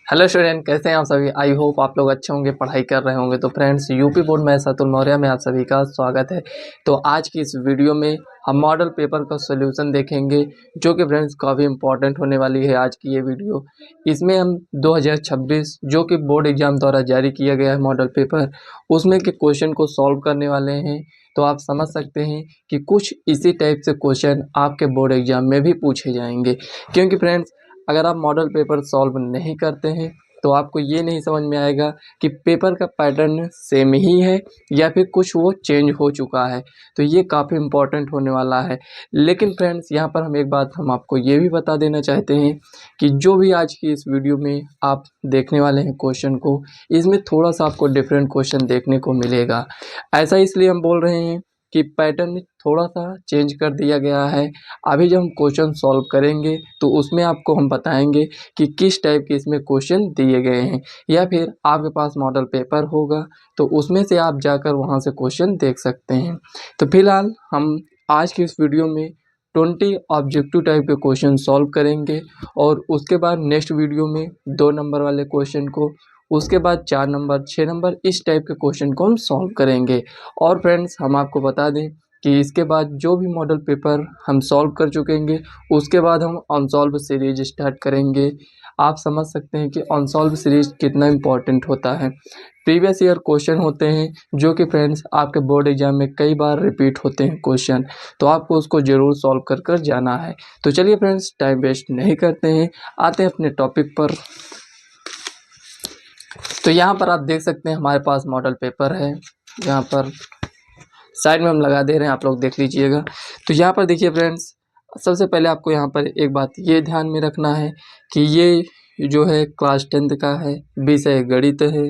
Hello student, कैसे हैं आप सभी। आई होप आप लोग अच्छे होंगे, पढ़ाई कर रहे होंगे। तो फ्रेंड्स, यूपी बोर्ड में सतुल मौर्य में आप सभी का स्वागत है। तो आज की इस वीडियो में हम मॉडल पेपर का सॉल्यूशन देखेंगे, जो कि फ्रेंड्स काफ़ी इंपॉर्टेंट होने वाली है आज की ये वीडियो। इसमें हम 2026 जो कि बोर्ड एग्जाम द्वारा जारी किया गया है मॉडल पेपर, उसमें के क्वेश्चन को सॉल्व करने वाले हैं। तो आप समझ सकते हैं कि कुछ इसी टाइप से क्वेश्चन आपके बोर्ड एग्जाम में भी पूछे जाएंगे। क्योंकि फ्रेंड्स, अगर आप मॉडल पेपर सॉल्व नहीं करते हैं तो आपको ये नहीं समझ में आएगा कि पेपर का पैटर्न सेम ही है या फिर कुछ वो चेंज हो चुका है। तो ये काफ़ी इम्पोर्टेंट होने वाला है। लेकिन फ्रेंड्स, यहाँ पर हम आपको ये भी बता देना चाहते हैं कि जो भी आज की इस वीडियो में आप देखने वाले हैं क्वेश्चन को, इसमें थोड़ा सा आपको डिफरेंट क्वेश्चन देखने को मिलेगा। ऐसा इसलिए हम बोल रहे हैं कि पैटर्न थोड़ा सा चेंज कर दिया गया है। अभी जब हम क्वेश्चन सॉल्व करेंगे तो उसमें आपको हम बताएंगे कि किस टाइप के इसमें क्वेश्चन दिए गए हैं, या फिर आपके पास मॉडल पेपर होगा तो उसमें से आप जाकर वहां से क्वेश्चन देख सकते हैं। तो फिलहाल हम आज की इस वीडियो में 20 ऑब्जेक्टिव टाइप के क्वेश्चन सॉल्व करेंगे, और उसके बाद नेक्स्ट वीडियो में 2 नंबर वाले क्वेश्चन को, उसके बाद 4 नंबर, 6 नंबर, इस टाइप के क्वेश्चन को हम सॉल्व करेंगे। और फ्रेंड्स, हम आपको बता दें कि इसके बाद जो भी मॉडल पेपर हम सॉल्व कर चुकेंगे उसके बाद हम अनसॉल्व सीरीज स्टार्ट करेंगे। आप समझ सकते हैं कि अनसॉल्व सीरीज कितना इम्पोर्टेंट होता है। प्रीवियस ईयर क्वेश्चन होते हैं जो कि फ्रेंड्स आपके बोर्ड एग्जाम में कई बार रिपीट होते हैं क्वेश्चन, तो आपको उसको ज़रूर सॉल्व कर कर जाना है। तो चलिए फ्रेंड्स, टाइम वेस्ट नहीं करते हैं, आते हैं अपने टॉपिक पर। तो यहाँ पर आप देख सकते हैं हमारे पास मॉडल पेपर है। यहाँ पर साइड में हम लगा दे रहे हैं, आप लोग देख लीजिएगा। तो यहाँ पर देखिए फ्रेंड्स, सबसे पहले आपको यहाँ पर एक बात ये ध्यान में रखना है कि ये जो है क्लास 10th का है, विषय गणित है।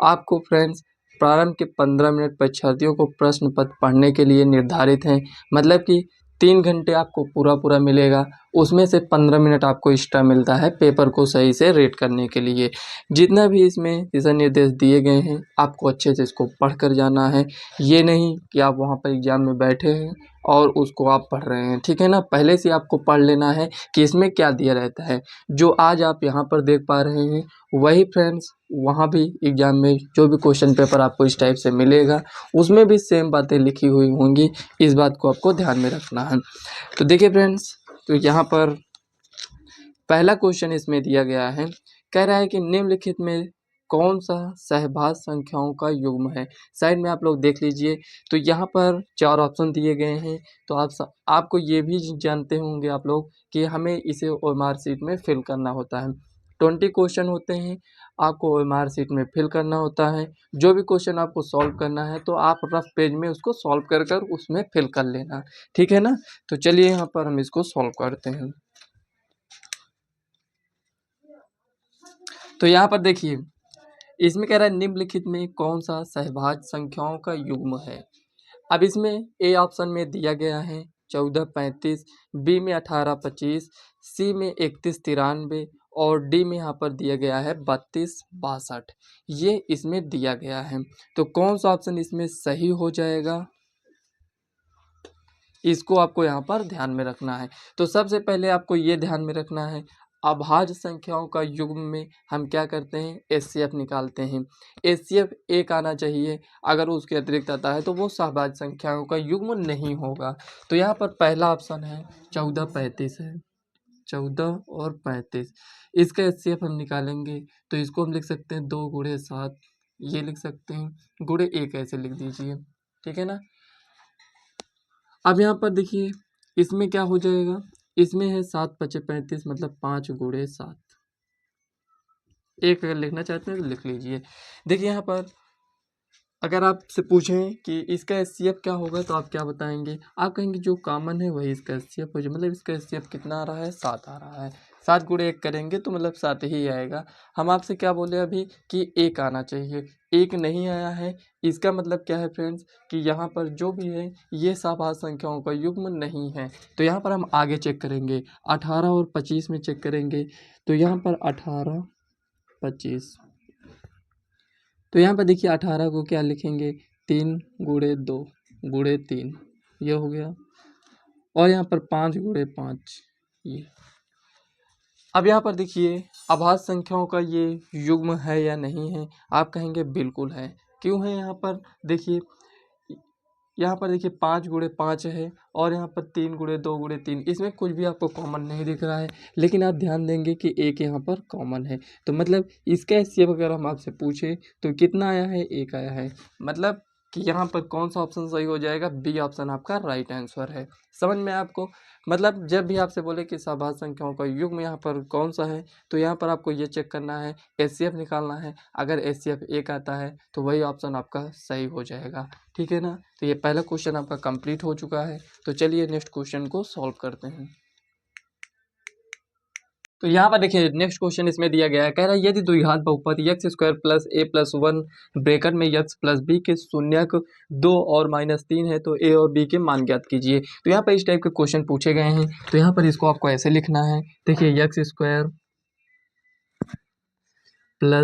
आपको फ्रेंड्स प्रारंभ के 15 मिनट परीक्षार्थियों को प्रश्न पत्र पढ़ने के लिए निर्धारित हैं। मतलब कि 3 घंटे आपको पूरा मिलेगा, उसमें से 15 मिनट आपको एक्स्ट्रा मिलता है पेपर को सही से रेट करने के लिए। जितना भी इसमें दिशा निर्देश दिए गए हैं आपको अच्छे से इसको पढ़ कर जाना है। ये नहीं कि आप वहाँ पर एग्ज़ाम में बैठे हैं और उसको आप पढ़ रहे हैं, ठीक है ना। पहले से आपको पढ़ लेना है कि इसमें क्या दिया रहता है। जो आज आप यहाँ पर देख पा रहे हैं वही फ्रेंड्स वहाँ भी एग्ज़ाम में जो भी क्वेश्चन पेपर आपको इस टाइप से मिलेगा उसमें भी सेम बातें लिखी हुई होंगी। इस बात को आपको ध्यान में रखना है। तो देखिए फ्रेंड्स, तो यहाँ पर पहला क्वेश्चन इसमें दिया गया है। कह रहा है कि निम्नलिखित में कौन सा सहभाज्य संख्याओं का युग्म है। साइड में आप लोग देख लीजिए। तो यहाँ पर 4 ऑप्शन दिए गए हैं। तो आपको ये भी जानते होंगे आप लोग कि हमें इसे ओएमआर शीट में फिल करना होता है। 20 क्वेश्चन होते हैं, आपको ओएमआर शीट में फिल करना होता है। जो भी क्वेश्चन आपको सॉल्व करना है तो आप रफ पेज में उसको सॉल्व कर कर उसमें फिल कर लेना, ठीक है ना। तो चलिए यहाँ पर हम इसको सॉल्व करते हैं। तो यहाँ पर देखिए, इसमें कह रहा है निम्नलिखित में कौन सा सहभाज्य संख्याओं का युग्म है। अब इसमें ए ऑप्शन में दिया गया है 1435, बी में 1825, सी में 3193 और डी में यहाँ पर दिया गया है 3262। ये इसमें दिया गया है। तो कौन सा ऑप्शन इसमें सही हो जाएगा, इसको आपको यहाँ पर ध्यान में रखना है। तो सबसे पहले आपको ये ध्यान में रखना है, अभाज्य संख्याओं का युग्म में हम क्या करते हैं, एचसीएफ निकालते हैं। एचसीएफ एक आना चाहिए, अगर उसके अतिरिक्त आता है तो वो सहभाज्य संख्याओं का युग्म नहीं होगा। तो यहाँ पर पहला ऑप्शन है 1435 है, 14 और 35, इसका एचसीएफ हम निकालेंगे। तो इसको हम लिख सकते हैं 2 × 7, ये लिख सकते हैं, गुणे 1 ऐसे लिख दीजिए, ठीक है ना। अब यहाँ पर देखिए इसमें क्या हो जाएगा, इसमें है 7×5 = 35, मतलब 5 × 7। एक अगर लिखना चाहते हैं तो लिख लीजिए। देखिए यहाँ पर अगर आपसे पूछें कि इसका एचसीएफ क्या होगा तो आप क्या बताएंगे, आप कहेंगे जो कॉमन है वही इसका एचसीएफ हो जाए। मतलब इसका एचसीएफ कितना आ रहा है, 7 आ रहा है। 7 × 1 करेंगे तो मतलब 7 ही आएगा। हम आपसे क्या बोले अभी कि 1 आना चाहिए, 1 नहीं आया है। इसका मतलब क्या है फ्रेंड्स कि यहाँ पर जो भी है ये सहभाज्य संख्याओं का युग्म नहीं है। तो यहाँ पर हम आगे चेक करेंगे, 18 और 25 में चेक करेंगे। तो यहाँ पर 18, 25, तो यहाँ पर देखिए 18 को क्या लिखेंगे, 3 × 2 × 3, ये हो गया। और यहाँ पर 5 × 5, ये अब यहाँ पर देखिए अभाज्य संख्याओं का ये युग्म है या नहीं है, आप कहेंगे बिल्कुल है। क्यों है? यहाँ पर देखिए, यहाँ पर देखिए 5 × 5 है और यहाँ पर 3 × 2 × 3, इसमें कुछ भी आपको कॉमन नहीं दिख रहा है, लेकिन आप ध्यान देंगे कि एक यहाँ पर कॉमन है। तो मतलब इसका एचसीएफ अगर हम आपसे पूछे तो कितना आया है? 1 आया है। मतलब कि यहाँ पर कौन सा ऑप्शन सही हो जाएगा? बी ऑप्शन आपका राइट आंसर है। समझ में आपको? मतलब जब भी आपसे बोले कि सभाज्य संख्याओं का युग्म यहाँ पर कौन सा है, तो यहाँ पर आपको ये चेक करना है, एचसीएफ निकालना है। अगर एचसीएफ 1 आता है तो वही ऑप्शन आपका सही हो जाएगा। ठीक है ना? तो ये पहला क्वेश्चन आपका कंप्लीट हो चुका है। तो चलिए नेक्स्ट क्वेश्चन को सॉल्व करते हैं। तो यहाँ पर देखिए नेक्स्ट क्वेश्चन इसमें दिया गया है, कह रहा है यदि द्विघात बहुपद x² + a + 1 ब्रैकेट में x + b के शून्यक 2 और -3 है तो a और b के मान ज्ञात कीजिए। तो यहाँ पर इस टाइप के क्वेश्चन पूछे गए हैं। तो यहाँ पर इसको आपको ऐसे लिखना है, देखिए x² +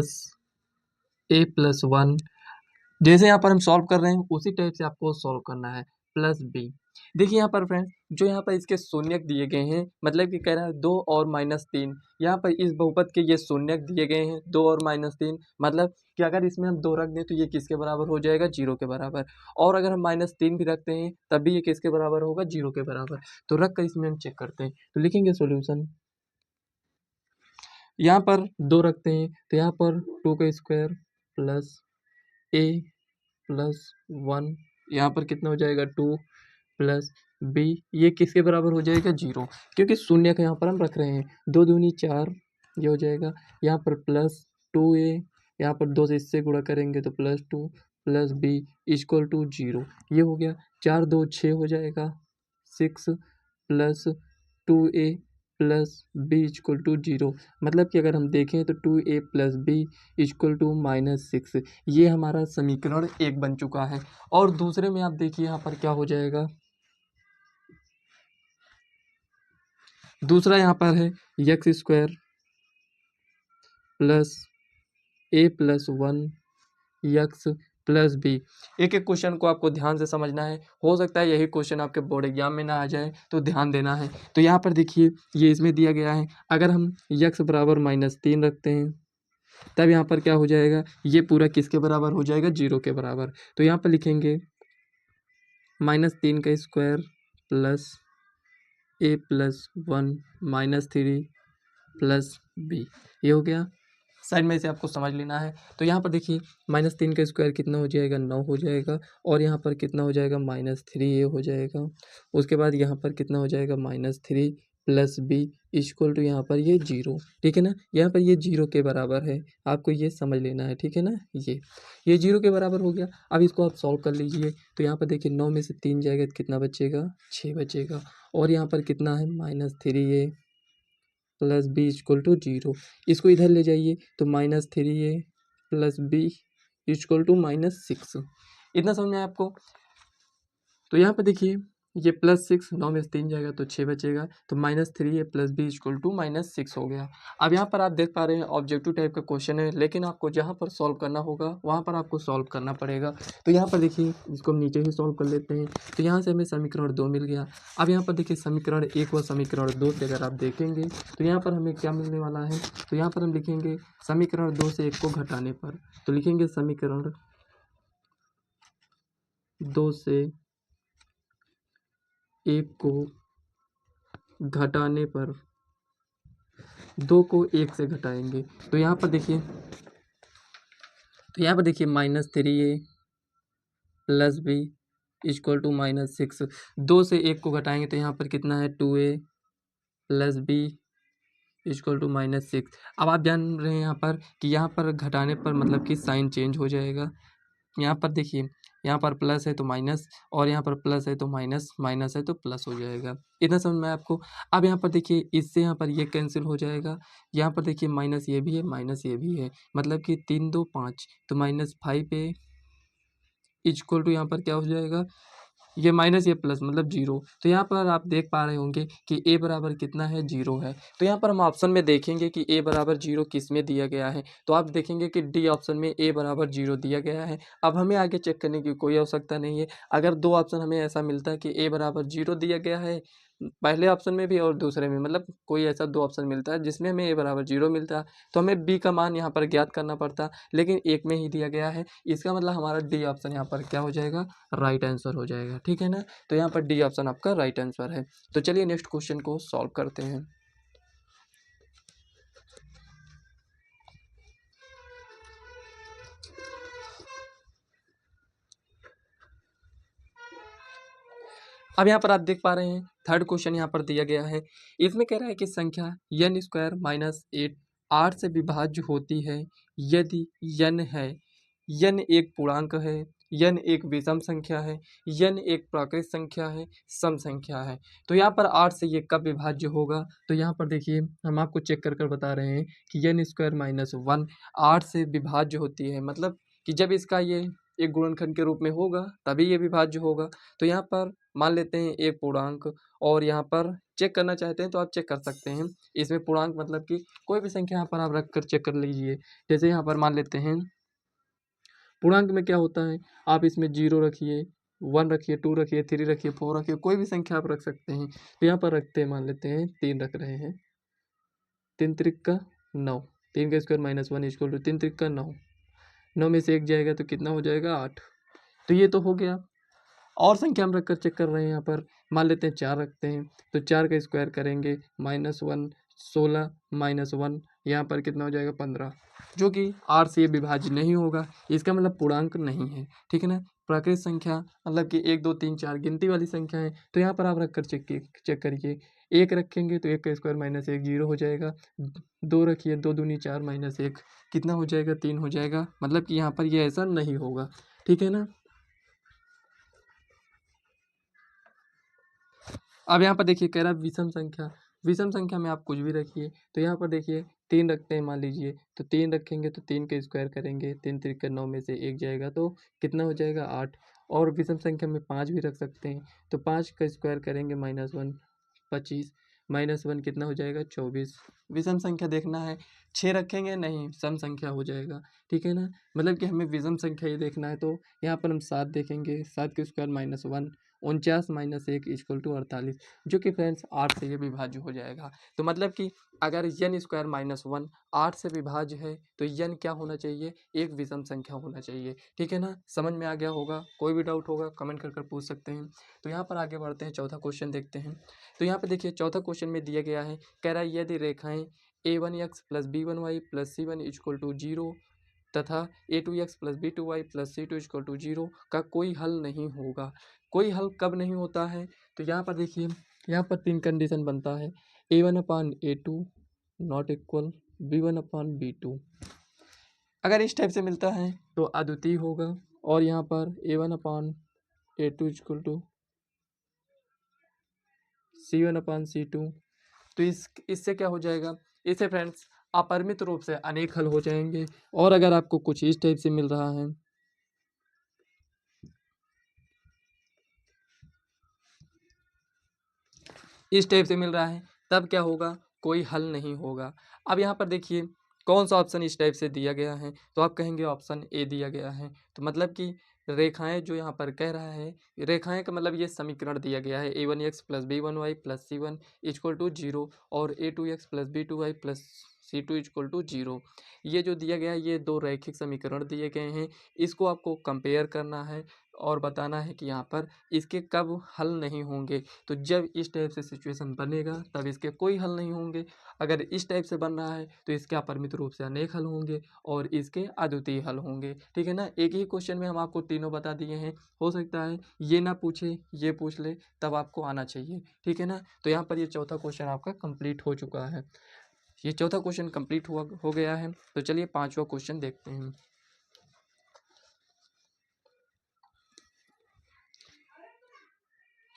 a + 1, जैसे यहाँ पर हम सॉल्व कर रहे हैं उसी टाइप से आपको सॉल्व करना है, +b। देखिए यहाँ पर फ्रेंड्स जो यहाँ पर इसके शून्यक दिए गए हैं, मतलब कि कह रहा है 2 और -3, यहाँ पर इस बहुपद के ये शून्यक दिए गए हैं 2 और -3, मतलब कि अगर इसमें हम 2 रख दें तो ये किसके बराबर हो जाएगा? 0 के बराबर। और अगर हम -3 भी रखते हैं तब भी ये किसके बराबर होगा? 0 के बराबर। तो रख कर इसमें हम चेक करते हैं, तो लिखेंगे सोल्यूशन। यहाँ पर 2 रखते हैं तो यहाँ पर 2² + a + 1, यहाँ पर कितना हो जाएगा? 2 + b, ये किसके बराबर हो जाएगा? 0, क्योंकि शून्य का यहाँ पर हम रख रहे हैं। 2 दूनी 4, ये हो जाएगा। यहाँ पर +2a, यहाँ पर 2 से इससे गुणा करेंगे तो +2 + b = 0, ये हो गया। 4 2 6 हो जाएगा, 6 + 2a + b = 0, मतलब कि अगर हम देखें तो 2a + b = -6, ये हमारा समीकरण 1 बन चुका है। और दूसरे में आप देखिए यहाँ पर क्या हो जाएगा, दूसरा यहाँ पर है x² + a + 1 x + b। एक एक क्वेश्चन को आपको ध्यान से समझना है, हो सकता है यही क्वेश्चन आपके बोर्ड एग्जाम में ना आ जाए, तो ध्यान देना है। तो यहाँ पर देखिए ये इसमें दिया गया है, अगर हम x बराबर -3 रखते हैं तब यहाँ पर क्या हो जाएगा? ये पूरा किसके बराबर हो जाएगा? 0 के बराबर। तो यहाँ पर लिखेंगे -3 का स्क्वायर + a + 1 -3 + b, ये हो गया। साइड में से आपको समझ लेना है। तो यहाँ पर देखिए -3 का स्क्वायर कितना हो जाएगा? 9 हो जाएगा। और यहाँ पर कितना हो जाएगा? -3 ये हो जाएगा। उसके बाद यहाँ पर कितना हो जाएगा? -3 + b = यहाँ पर ये 0, ठीक है ना? यहाँ पर ये 0 के बराबर है, आपको ये समझ लेना है, ठीक है ना? ये 0 के बराबर हो गया। अब इसको आप सॉल्व कर लीजिए। तो यहाँ पर देखिए 9 में से 3 जाएगा तो कितना बचेगा? 6 बचेगा। और यहाँ पर कितना है? -3a + b = 0, इसको इधर ले जाइए तो -3a + b = -6। इतना समझ में आया आपको? तो यहाँ पे देखिए ये +6, 9 में से 3 जाएगा तो 6 बचेगा, तो -3a + b = -6 हो गया। अब यहाँ पर आप देख पा रहे हैं ऑब्जेक्टिव टाइप का क्वेश्चन है, लेकिन आपको जहाँ पर सॉल्व करना होगा वहाँ पर आपको सॉल्व करना पड़ेगा। तो यहाँ पर देखिए इसको हम नीचे ही सॉल्व कर लेते हैं। तो यहाँ से हमें समीकरण 2 मिल गया। अब यहाँ पर देखिए समीकरण 1 व समीकरण 2 से अगर आप देखेंगे तो यहाँ पर हमें क्या मिलने वाला है? तो यहाँ पर हम लिखेंगे समीकरण 2 से 1 को घटाने पर, तो लिखेंगे समीकरण 2 से 1 को घटाने पर, 2 को 1 से घटाएंगे तो यहाँ पर देखिए -3a + b = -6, 2 से 1 को घटाएंगे तो यहाँ पर कितना है? 2a + b = -6। अब आप जान रहे हैं यहाँ पर कि यहाँ पर घटाने पर मतलब कि साइन चेंज हो जाएगा। यहाँ पर देखिए यहाँ पर प्लस है तो माइनस, और यहाँ पर प्लस है तो माइनस, माइनस है तो प्लस हो जाएगा। इतना समझ में आया आपको? अब यहाँ पर देखिए इससे यहाँ पर ये कैंसिल हो जाएगा। यहाँ पर देखिए माइनस ये भी है, माइनस ये भी है, मतलब कि 3 2 5, तो -5a = यहाँ पर क्या हो जाएगा? ये माइनस ये प्लस मतलब 0। तो यहाँ पर आप देख पा रहे होंगे कि a बराबर कितना है? 0 है। तो यहाँ पर हम ऑप्शन में देखेंगे कि a बराबर 0 किस में दिया गया है, तो आप देखेंगे कि डी ऑप्शन में a बराबर 0 दिया गया है। अब हमें आगे चेक करने की कोई आवश्यकता नहीं है। अगर 2 ऑप्शन हमें ऐसा मिलता है कि a बराबर 0 दिया गया है पहले ऑप्शन में भी और दूसरे में, मतलब कोई ऐसा दो ऑप्शन मिलता है जिसमें हमें a बराबर 0 मिलता है, तो हमें b का मान यहाँ पर ज्ञात करना पड़ता है, लेकिन एक में ही दिया गया है। इसका मतलब हमारा डी ऑप्शन यहाँ पर क्या हो जाएगा, राइट आंसर हो जाएगा। ठीक है ना, तो यहाँ पर डी ऑप्शन आपका राइट आंसर है। तो चलिए नेक्स्ट क्वेश्चन को सॉल्व करते हैं। अब यहाँ पर आप देख पा रहे हैं थर्ड क्वेश्चन यहाँ पर दिया गया है। इसमें कह रहा है कि संख्या n स्क्वायर माइनस 8 8 से विभाज्य होती है यदि n है, n एक पूर्णांक है, n एक विषम संख्या है, n एक प्राकृत संख्या है, सम संख्या है। तो यहाँ पर 8 से ये कब विभाज्य होगा, तो यहाँ पर देखिए हम आपको चेक कर कर बता रहे हैं कि n स्क्वायर माइनस 1 8 से विभाज्य होती है, मतलब कि जब इसका ये एक गुणनखंड के रूप में होगा तभी ये विभाज्य होगा। तो यहाँ पर मान लेते हैं एक पूर्णांक, और यहाँ पर चेक करना चाहते हैं तो आप चेक कर सकते हैं। इसमें पूर्णांक मतलब कि कोई भी संख्या यहाँ पर आप रख कर चेक कर लीजिए। जैसे यहाँ पर मान लेते हैं पूर्णांक में क्या होता है, आप इसमें 0 रखिए, 1 रखिए, 2 रखिए, 3 रखिए, 4 रखिए, कोई भी संख्या आप रख सकते हैं। तो यहाँ पर रखते हैं, मान लेते हैं 3 रख रहे हैं, 3 त्रिक का 9, 3 का स्क्वायर माइनस 1 इक्वल टू 3 त्रिक का 9, 9 में से 1 जाएगा तो कितना हो जाएगा 8। तो ये तो हो गया। और संख्या हम रख कर चेक कर रहे हैं। यहाँ पर मान लेते हैं 4 रखते हैं, तो 4 का स्क्वायर करेंगे -1 16 -1, यहाँ पर कितना हो जाएगा 15, जो कि 8 से ये विभाज्य नहीं होगा। इसका मतलब पूर्णांक नहीं है। ठीक है ना, प्राकृत संख्या मतलब कि 1 2 3 4 गिनती वाली संख्या है। तो यहाँ पर आप रख कर चेक करिए। 1 रखेंगे तो 1 का स्क्वायर -1 0 हो जाएगा, 2 रखिए, 2 दूनी 4 -1 कितना हो जाएगा 3 हो जाएगा, मतलब कि यहाँ पर ये ऐसा नहीं होगा। ठीक है ना, अब यहाँ पर देखिए कह रहा है विषम संख्या, विषम संख्या में आप कुछ भी रखिए। तो यहाँ पर देखिए 3 रखते हैं मान लीजिए, तो 3 रखेंगे तो 3 का स्क्वायर करेंगे, 3 त्रिक का 9 में से 1 जाएगा तो कितना हो जाएगा 8। और विषम संख्या में 5 भी रख सकते हैं, तो 5 का स्क्वायर करेंगे -1 25, -1 कितना हो जाएगा 24। विषम संख्या देखना है, 6 रखेंगे नहीं, सम संख्या हो जाएगा। ठीक है ना, मतलब कि हमें विषम संख्या ही देखना है। तो यहाँ पर हम 7 देखेंगे, 7 का स्क्वायर -1 49 -1 इक्वल टू 48, जो कि फ्रेंड्स 8 से ये विभाज्य हो जाएगा। तो मतलब कि अगर n स्क्वायर -1 8 से विभाज्य है तो n क्या होना चाहिए, एक विषम संख्या होना चाहिए। ठीक है ना, समझ में आ गया होगा। कोई भी डाउट होगा कमेंट कर पूछ सकते हैं। तो यहाँ पर आगे बढ़ते हैं, चौथा क्वेश्चन देखते हैं। तो यहाँ पर देखिए चौथा क्वेश्चन में दिया गया है, कह रहा है यदि रेखाएं a1x + b1y + c1 = 0 तथा a2x + b2y + c2 = 0 का कोई हल नहीं होगा। कोई हल कब नहीं होता है, तो यहाँ पर देखिए यहाँ पर 3 कंडीशन बनता है। a1/a2 नॉट इक्वल b1/b2, अगर इस टाइप से मिलता है तो अद्वितीय होगा। और यहाँ पर a1/a2 = c1/c2, तो इससे क्या हो जाएगा, इससे फ्रेंड्स अपरिमित रूप से अनेक हल हो जाएंगे। और अगर आपको कुछ इस टाइप से मिल रहा है, इस टाइप से मिल रहा है, तब क्या होगा, कोई हल नहीं होगा। अब यहाँ पर देखिए कौन सा ऑप्शन इस टाइप से दिया गया है, तो आप कहेंगे ऑप्शन ए दिया गया है। तो मतलब कि रेखाएं जो यहाँ पर कह रहा है, रेखाएं का मतलब ये समीकरण दिया गया है a1x + b1y + c1 = 0 और a2x + b2y + c2 = 0। ये जो दिया गया है ये दो रैखिक समीकरण दिए गए हैं। इसको आपको कंपेयर करना है और बताना है कि यहाँ पर इसके कब हल नहीं होंगे। तो जब इस टाइप से सिचुएशन बनेगा तब इसके कोई हल नहीं होंगे। अगर इस टाइप से बन रहा है तो इसके अपरिमित रूप से अनेक हल होंगे और इसके अद्वितीय हल होंगे। ठीक है ना, एक ही क्वेश्चन में हम आपको तीनों बता दिए हैं। हो सकता है ये ना पूछे, ये पूछ ले, तब आपको आना चाहिए। ठीक है ना, तो यहाँ पर ये चौथा क्वेश्चन आपका कंप्लीट हो चुका है। ये चौथा क्वेश्चन कंप्लीट हो गया है। तो चलिए पांचवा क्वेश्चन देखते हैं।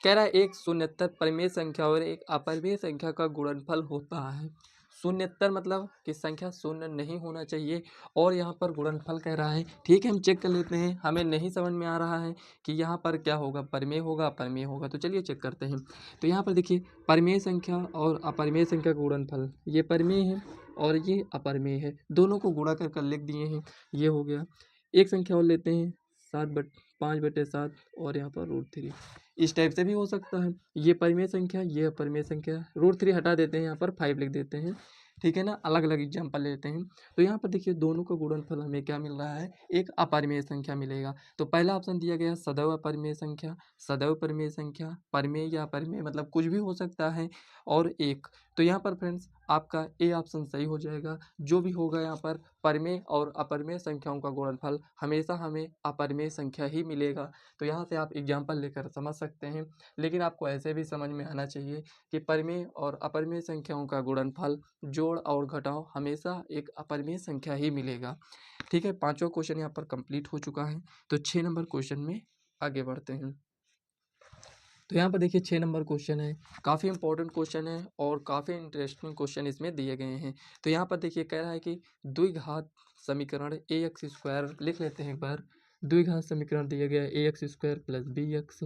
कह रहा है एक शून्यतर परिमेय संख्या और एक अपरिमेय संख्या का गुणनफल होता है। शून्यतर मतलब कि संख्या शून्य नहीं होना चाहिए, और यहाँ पर गुणनफल कह रहा है। ठीक है, हम चेक कर लेते हैं। हमें नहीं समझ में आ रहा है कि यहाँ पर क्या होगा, परिमेय होगा अपरिमेय होगा, तो चलिए चेक करते हैं। तो यहाँ पर देखिए परिमेय संख्या और अपरिमेय संख्या का गुणनफल, ये परिमेय है और ये अपरिमेय है, दोनों को गुणा कर लिख दिए हैं। ये हो गया। एक संख्या और लेते हैं, 5/7 और यहाँ पर √3। इस टाइप से भी हो सकता है। ये परिमेय संख्या, ये अपरिमेय संख्या। √3 हटा देते हैं, यहाँ पर 5 लिख देते हैं, ठीक है ना। अलग अलग एग्जाम्पल लेते हैं। तो यहाँ पर देखिए दोनों का गुणनफल हमें क्या मिल रहा है, एक अपरिमेय संख्या मिलेगा। तो पहला ऑप्शन दिया गया सदैव अपरिमेय संख्या, सदैव परिमेय संख्या, परिमेय या अपरिमेय मतलब कुछ भी हो सकता है, और एक। तो यहाँ पर फ्रेंड्स आपका ए ऑप्शन सही हो जाएगा। जो भी होगा यहाँ पर परिमेय और अपरिमेय संख्याओं का गुणनफल हमेशा हमें अपरिमेय संख्या ही मिलेगा। तो यहाँ से आप एग्जाम्पल लेकर समझ सकते हैं। लेकिन आपको ऐसे भी समझ में आना चाहिए कि परिमेय और अपरिमेय संख्याओं का गुणनफल जोड़ और घटाव हमेशा एक अपरिमेय संख्या ही मिलेगा, ठीक है। पांचवा क्वेश्चन यहाँ पर कंप्लीट हो चुका है। तो 6 नंबर क्वेश्चन में आगे बढ़ते हैं। तो यहाँ पर देखिए 6 नंबर क्वेश्चन है, काफ़ी इंपॉर्टेंट क्वेश्चन है और काफ़ी इंटरेस्टिंग क्वेश्चन इसमें दिए गए हैं। तो यहाँ पर देखिए कह रहा है कि द्विघात समीकरण ax² लिख लेते हैं एक बार। द्विघात समीकरण दिया गया है ax² + bx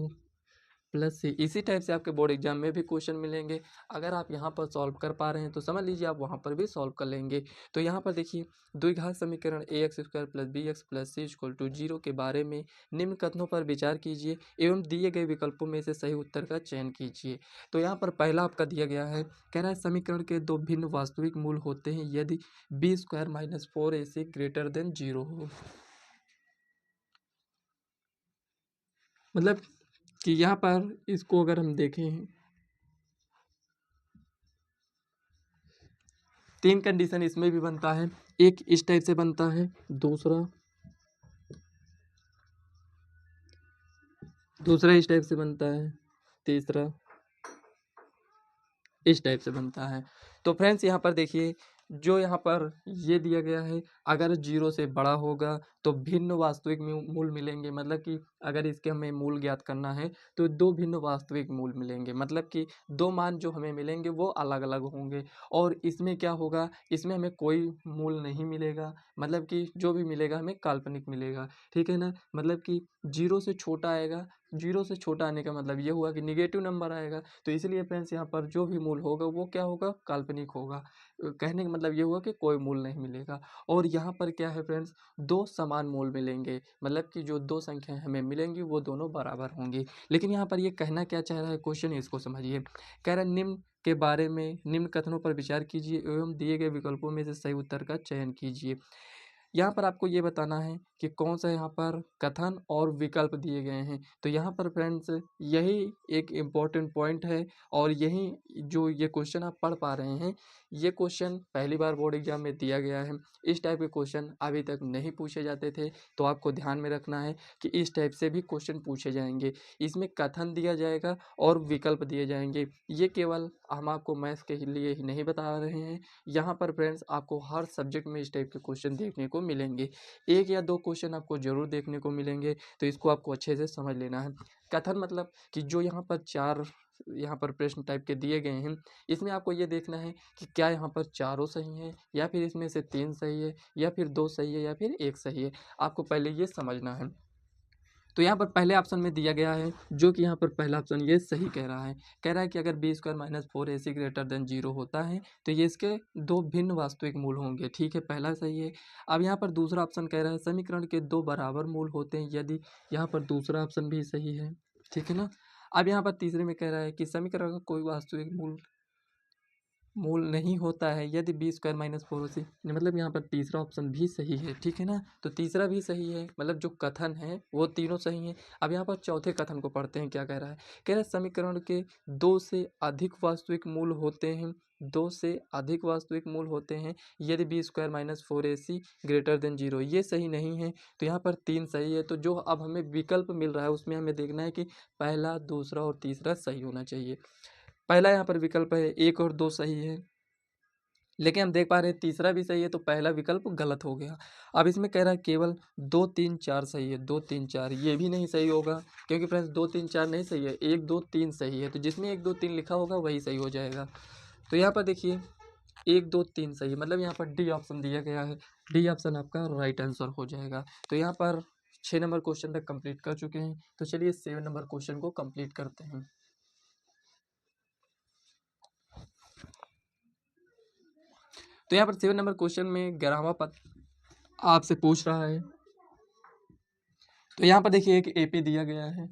+ c। इसी टाइप से आपके बोर्ड एग्जाम में भी क्वेश्चन मिलेंगे। अगर आप यहाँ पर सॉल्व कर पा रहे हैं तो समझ लीजिए आप वहाँ पर भी सॉल्व कर लेंगे। तो यहाँ पर देखिए द्विघात समीकरण ax² + bx + c = 0 के बारे में निम्न कथनों पर विचार कीजिए एवं दिए गए विकल्पों में से सही उत्तर का चयन कीजिए। तो यहाँ पर पहला आपका दिया गया है, कह रहा है समीकरण के दो भिन्न वास्तविक मूल होते हैं यदि b² - 4ac > 0 हो। मतलब कि यहाँ पर इसको अगर हम देखें, तीन कंडीशन इसमें भी बनता है। एक इस टाइप से बनता है, दूसरा इस टाइप से बनता है, तीसरा इस टाइप से बनता है। तो फ्रेंड्स यहाँ पर देखिए जो यहाँ पर ये दिया गया है, अगर 0 से बड़ा होगा तो भिन्न वास्तविक मूल मिलेंगे। मतलब कि अगर इसके हमें मूल ज्ञात करना है तो दो भिन्न वास्तविक मूल मिलेंगे, मतलब कि दो मान जो हमें मिलेंगे वो अलग अलग होंगे। और इसमें क्या होगा, इसमें हमें कोई मूल नहीं मिलेगा, मतलब कि जो भी मिलेगा हमें काल्पनिक मिलेगा, ठीक है ना। मतलब कि 0 से छोटा आएगा, 0 से छोटा आने का मतलब ये हुआ कि निगेटिव नंबर आएगा। तो इसलिए फ्रेंड्स यहाँ पर जो भी मूल होगा वो क्या होगा, काल्पनिक होगा। कहने का मतलब ये हुआ कि कोई मूल नहीं मिलेगा। और यहाँ पर क्या है फ्रेंड्स, दो समान मूल मिलेंगे, मतलब कि जो दो संख्याएं हमें मिलेंगी वो दोनों बराबर होंगी। लेकिन यहाँ पर ये कहना क्या चाह रहा है क्वेश्चन, इसको समझिए। कह रहा है निम्न के बारे में निम्न कथनों पर विचार कीजिए एवं दिए गए विकल्पों में से सही उत्तर का चयन कीजिए। यहाँ पर आपको ये बताना है कि कौन सा यहाँ पर कथन और विकल्प दिए गए हैं। तो यहाँ पर फ्रेंड्स यही एक इम्पॉर्टेंट पॉइंट है, और यही जो ये क्वेश्चन आप पढ़ पा रहे हैं, ये क्वेश्चन पहली बार बोर्ड एग्जाम में दिया गया है। इस टाइप के क्वेश्चन अभी तक नहीं पूछे जाते थे। तो आपको ध्यान में रखना है कि इस टाइप से भी क्वेश्चन पूछे जाएंगे। इसमें कथन दिया जाएगा और विकल्प दिए जाएंगे। ये केवल हम आपको मैथ्स के लिए ही नहीं बता रहे हैं, यहाँ पर फ्रेंड्स आपको हर सब्जेक्ट में इस टाइप के क्वेश्चन देखने को मिलेंगे। एक या दो क्वेश्चन आपको जरूर देखने को मिलेंगे, तो इसको आपको अच्छे से समझ लेना है। कथन मतलब कि जो यहाँ पर चार यहाँ पर प्रश्न टाइप के दिए गए हैं, इसमें आपको ये देखना है कि क्या यहाँ पर चारों सही है, या फिर इसमें से 3 सही है, या फिर 2 सही है, या फिर 1 सही है। आपको पहले ये समझना है। तो यहाँ पर पहले ऑप्शन में दिया गया है, जो कि यहाँ पर पहला ऑप्शन ये सही कह रहा है। कह रहा है कि अगर b² - 4ac > 0 होता है तो ये इसके दो भिन्न वास्तविक मूल होंगे, ठीक है, पहला सही है। अब यहाँ पर दूसरा ऑप्शन कह रहा है समीकरण के दो बराबर मूल होते हैं यदि, यहाँ पर दूसरा ऑप्शन भी सही है, ठीक है ना। अब यहाँ पर तीसरे में कह रहा है कि समीकरण का कोई वास्तविक मूल नहीं होता है यदि b² - 4ac, मतलब यहाँ पर तीसरा ऑप्शन भी सही है, ठीक है ना। तो तीसरा भी सही है, मतलब जो कथन है वो तीनों सही हैं। अब यहाँ पर चौथे कथन को पढ़ते हैं, क्या कह रहा है। कह रहा है समीकरण के दो से अधिक वास्तविक मूल होते हैं, दो से अधिक वास्तविक मूल होते हैं यदि b² - 4ac > 0। ये सही नहीं है। तो यहाँ पर 3 सही है। तो जो अब हमें विकल्प मिल रहा है उसमें हमें देखना है कि पहला, दूसरा और तीसरा सही होना चाहिए। पहला यहाँ पर विकल्प है 1 और 2 सही है, लेकिन हम देख पा रहे हैं तीसरा भी सही है, तो पहला विकल्प गलत हो गया। अब इसमें कह रहा है केवल 2, 3, 4 सही है, 2, 3, 4 ये भी नहीं सही होगा, क्योंकि फ्रेंड्स 2, 3, 4 नहीं सही है, 1, 2, 3 सही है। तो जिसमें 1, 2, 3 लिखा होगा वही सही हो जाएगा। तो यहाँ पर देखिए 1, 2, 3 सही है, मतलब यहाँ पर डी ऑप्शन दिया गया है। डी ऑप्शन आपका राइट आंसर हो जाएगा। तो यहाँ पर 6 नंबर क्वेश्चन तक कंप्लीट कर चुके हैं। तो चलिए 7 नंबर क्वेश्चन को कंप्लीट करते हैं। तो यहाँ पर 7 नंबर क्वेश्चन में 11वां पद आपसे पूछ रहा है। तो यहाँ पर देखिए एक एपी दिया गया है,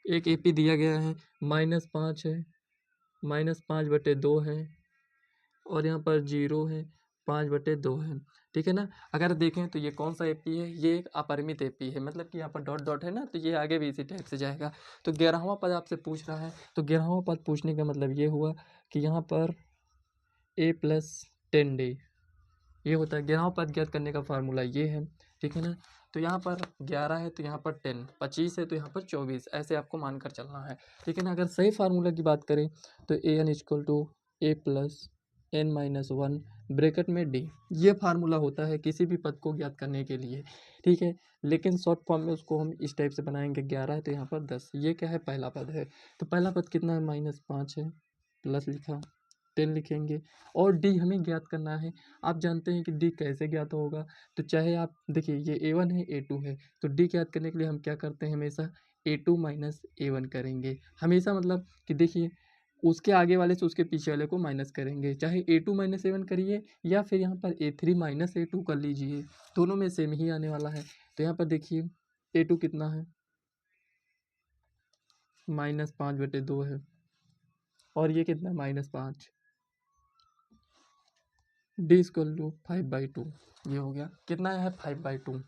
एक एपी दिया गया है, -5 है, -5/2 है, और यहाँ पर 0 है, 5/2 है। ठीक है ना। अगर देखें तो ये कौन सा एपी है, ये एक अपरिमित एपी है, मतलब कि यहाँ पर डॉट डॉट है ना, तो ये आगे भी इसी टाइप से जाएगा। तो 11वां पद आपसे पूछ रहा है, तो 11वां पद पूछने का मतलब ये हुआ कि यहाँ पर a+10d ये होता है। 11वां पद ज्ञात करने का फार्मूला ये है। ठीक है ना। तो यहाँ पर 11 है तो यहाँ पर 10, 25 है तो यहाँ पर 24, ऐसे आपको मानकर चलना है। ठीक है ना। अगर सही फार्मूला की बात करें तो an=a+n-1 ब्रैकेट में d, ये फार्मूला होता है किसी भी पद को ज्ञात करने के लिए। ठीक है। लेकिन शॉर्ट फॉर्म में उसको हम इस टाइप से बनाएंगे, 11 है तो यहाँ पर 10, ये क्या है, पहला पद है। तो पहला पद कितना है, -5 है, प्लस लिखा, 10 लिखेंगे, और डी हमें ज्ञात करना है। आप जानते हैं कि डी कैसे ज्ञात होगा, तो चाहे आप देखिए ये a1 है a2 है, तो डी ज्ञात करने के लिए हम क्या करते हैं, हमेशा a2 माइनस a1 करेंगे हमेशा। मतलब कि देखिए उसके आगे वाले से उसके पीछे वाले को माइनस करेंगे, चाहे a2 माइनस a1 करिए या फिर यहाँ पर a3 माइनस a2 कर लीजिए, दोनों में सेम ही आने वाला है। तो यहाँ पर देखिए a2 कितना है, -5/2 है, और ये कितना है, -5, d 5/2, ये हो गया। कितना है, 5/2,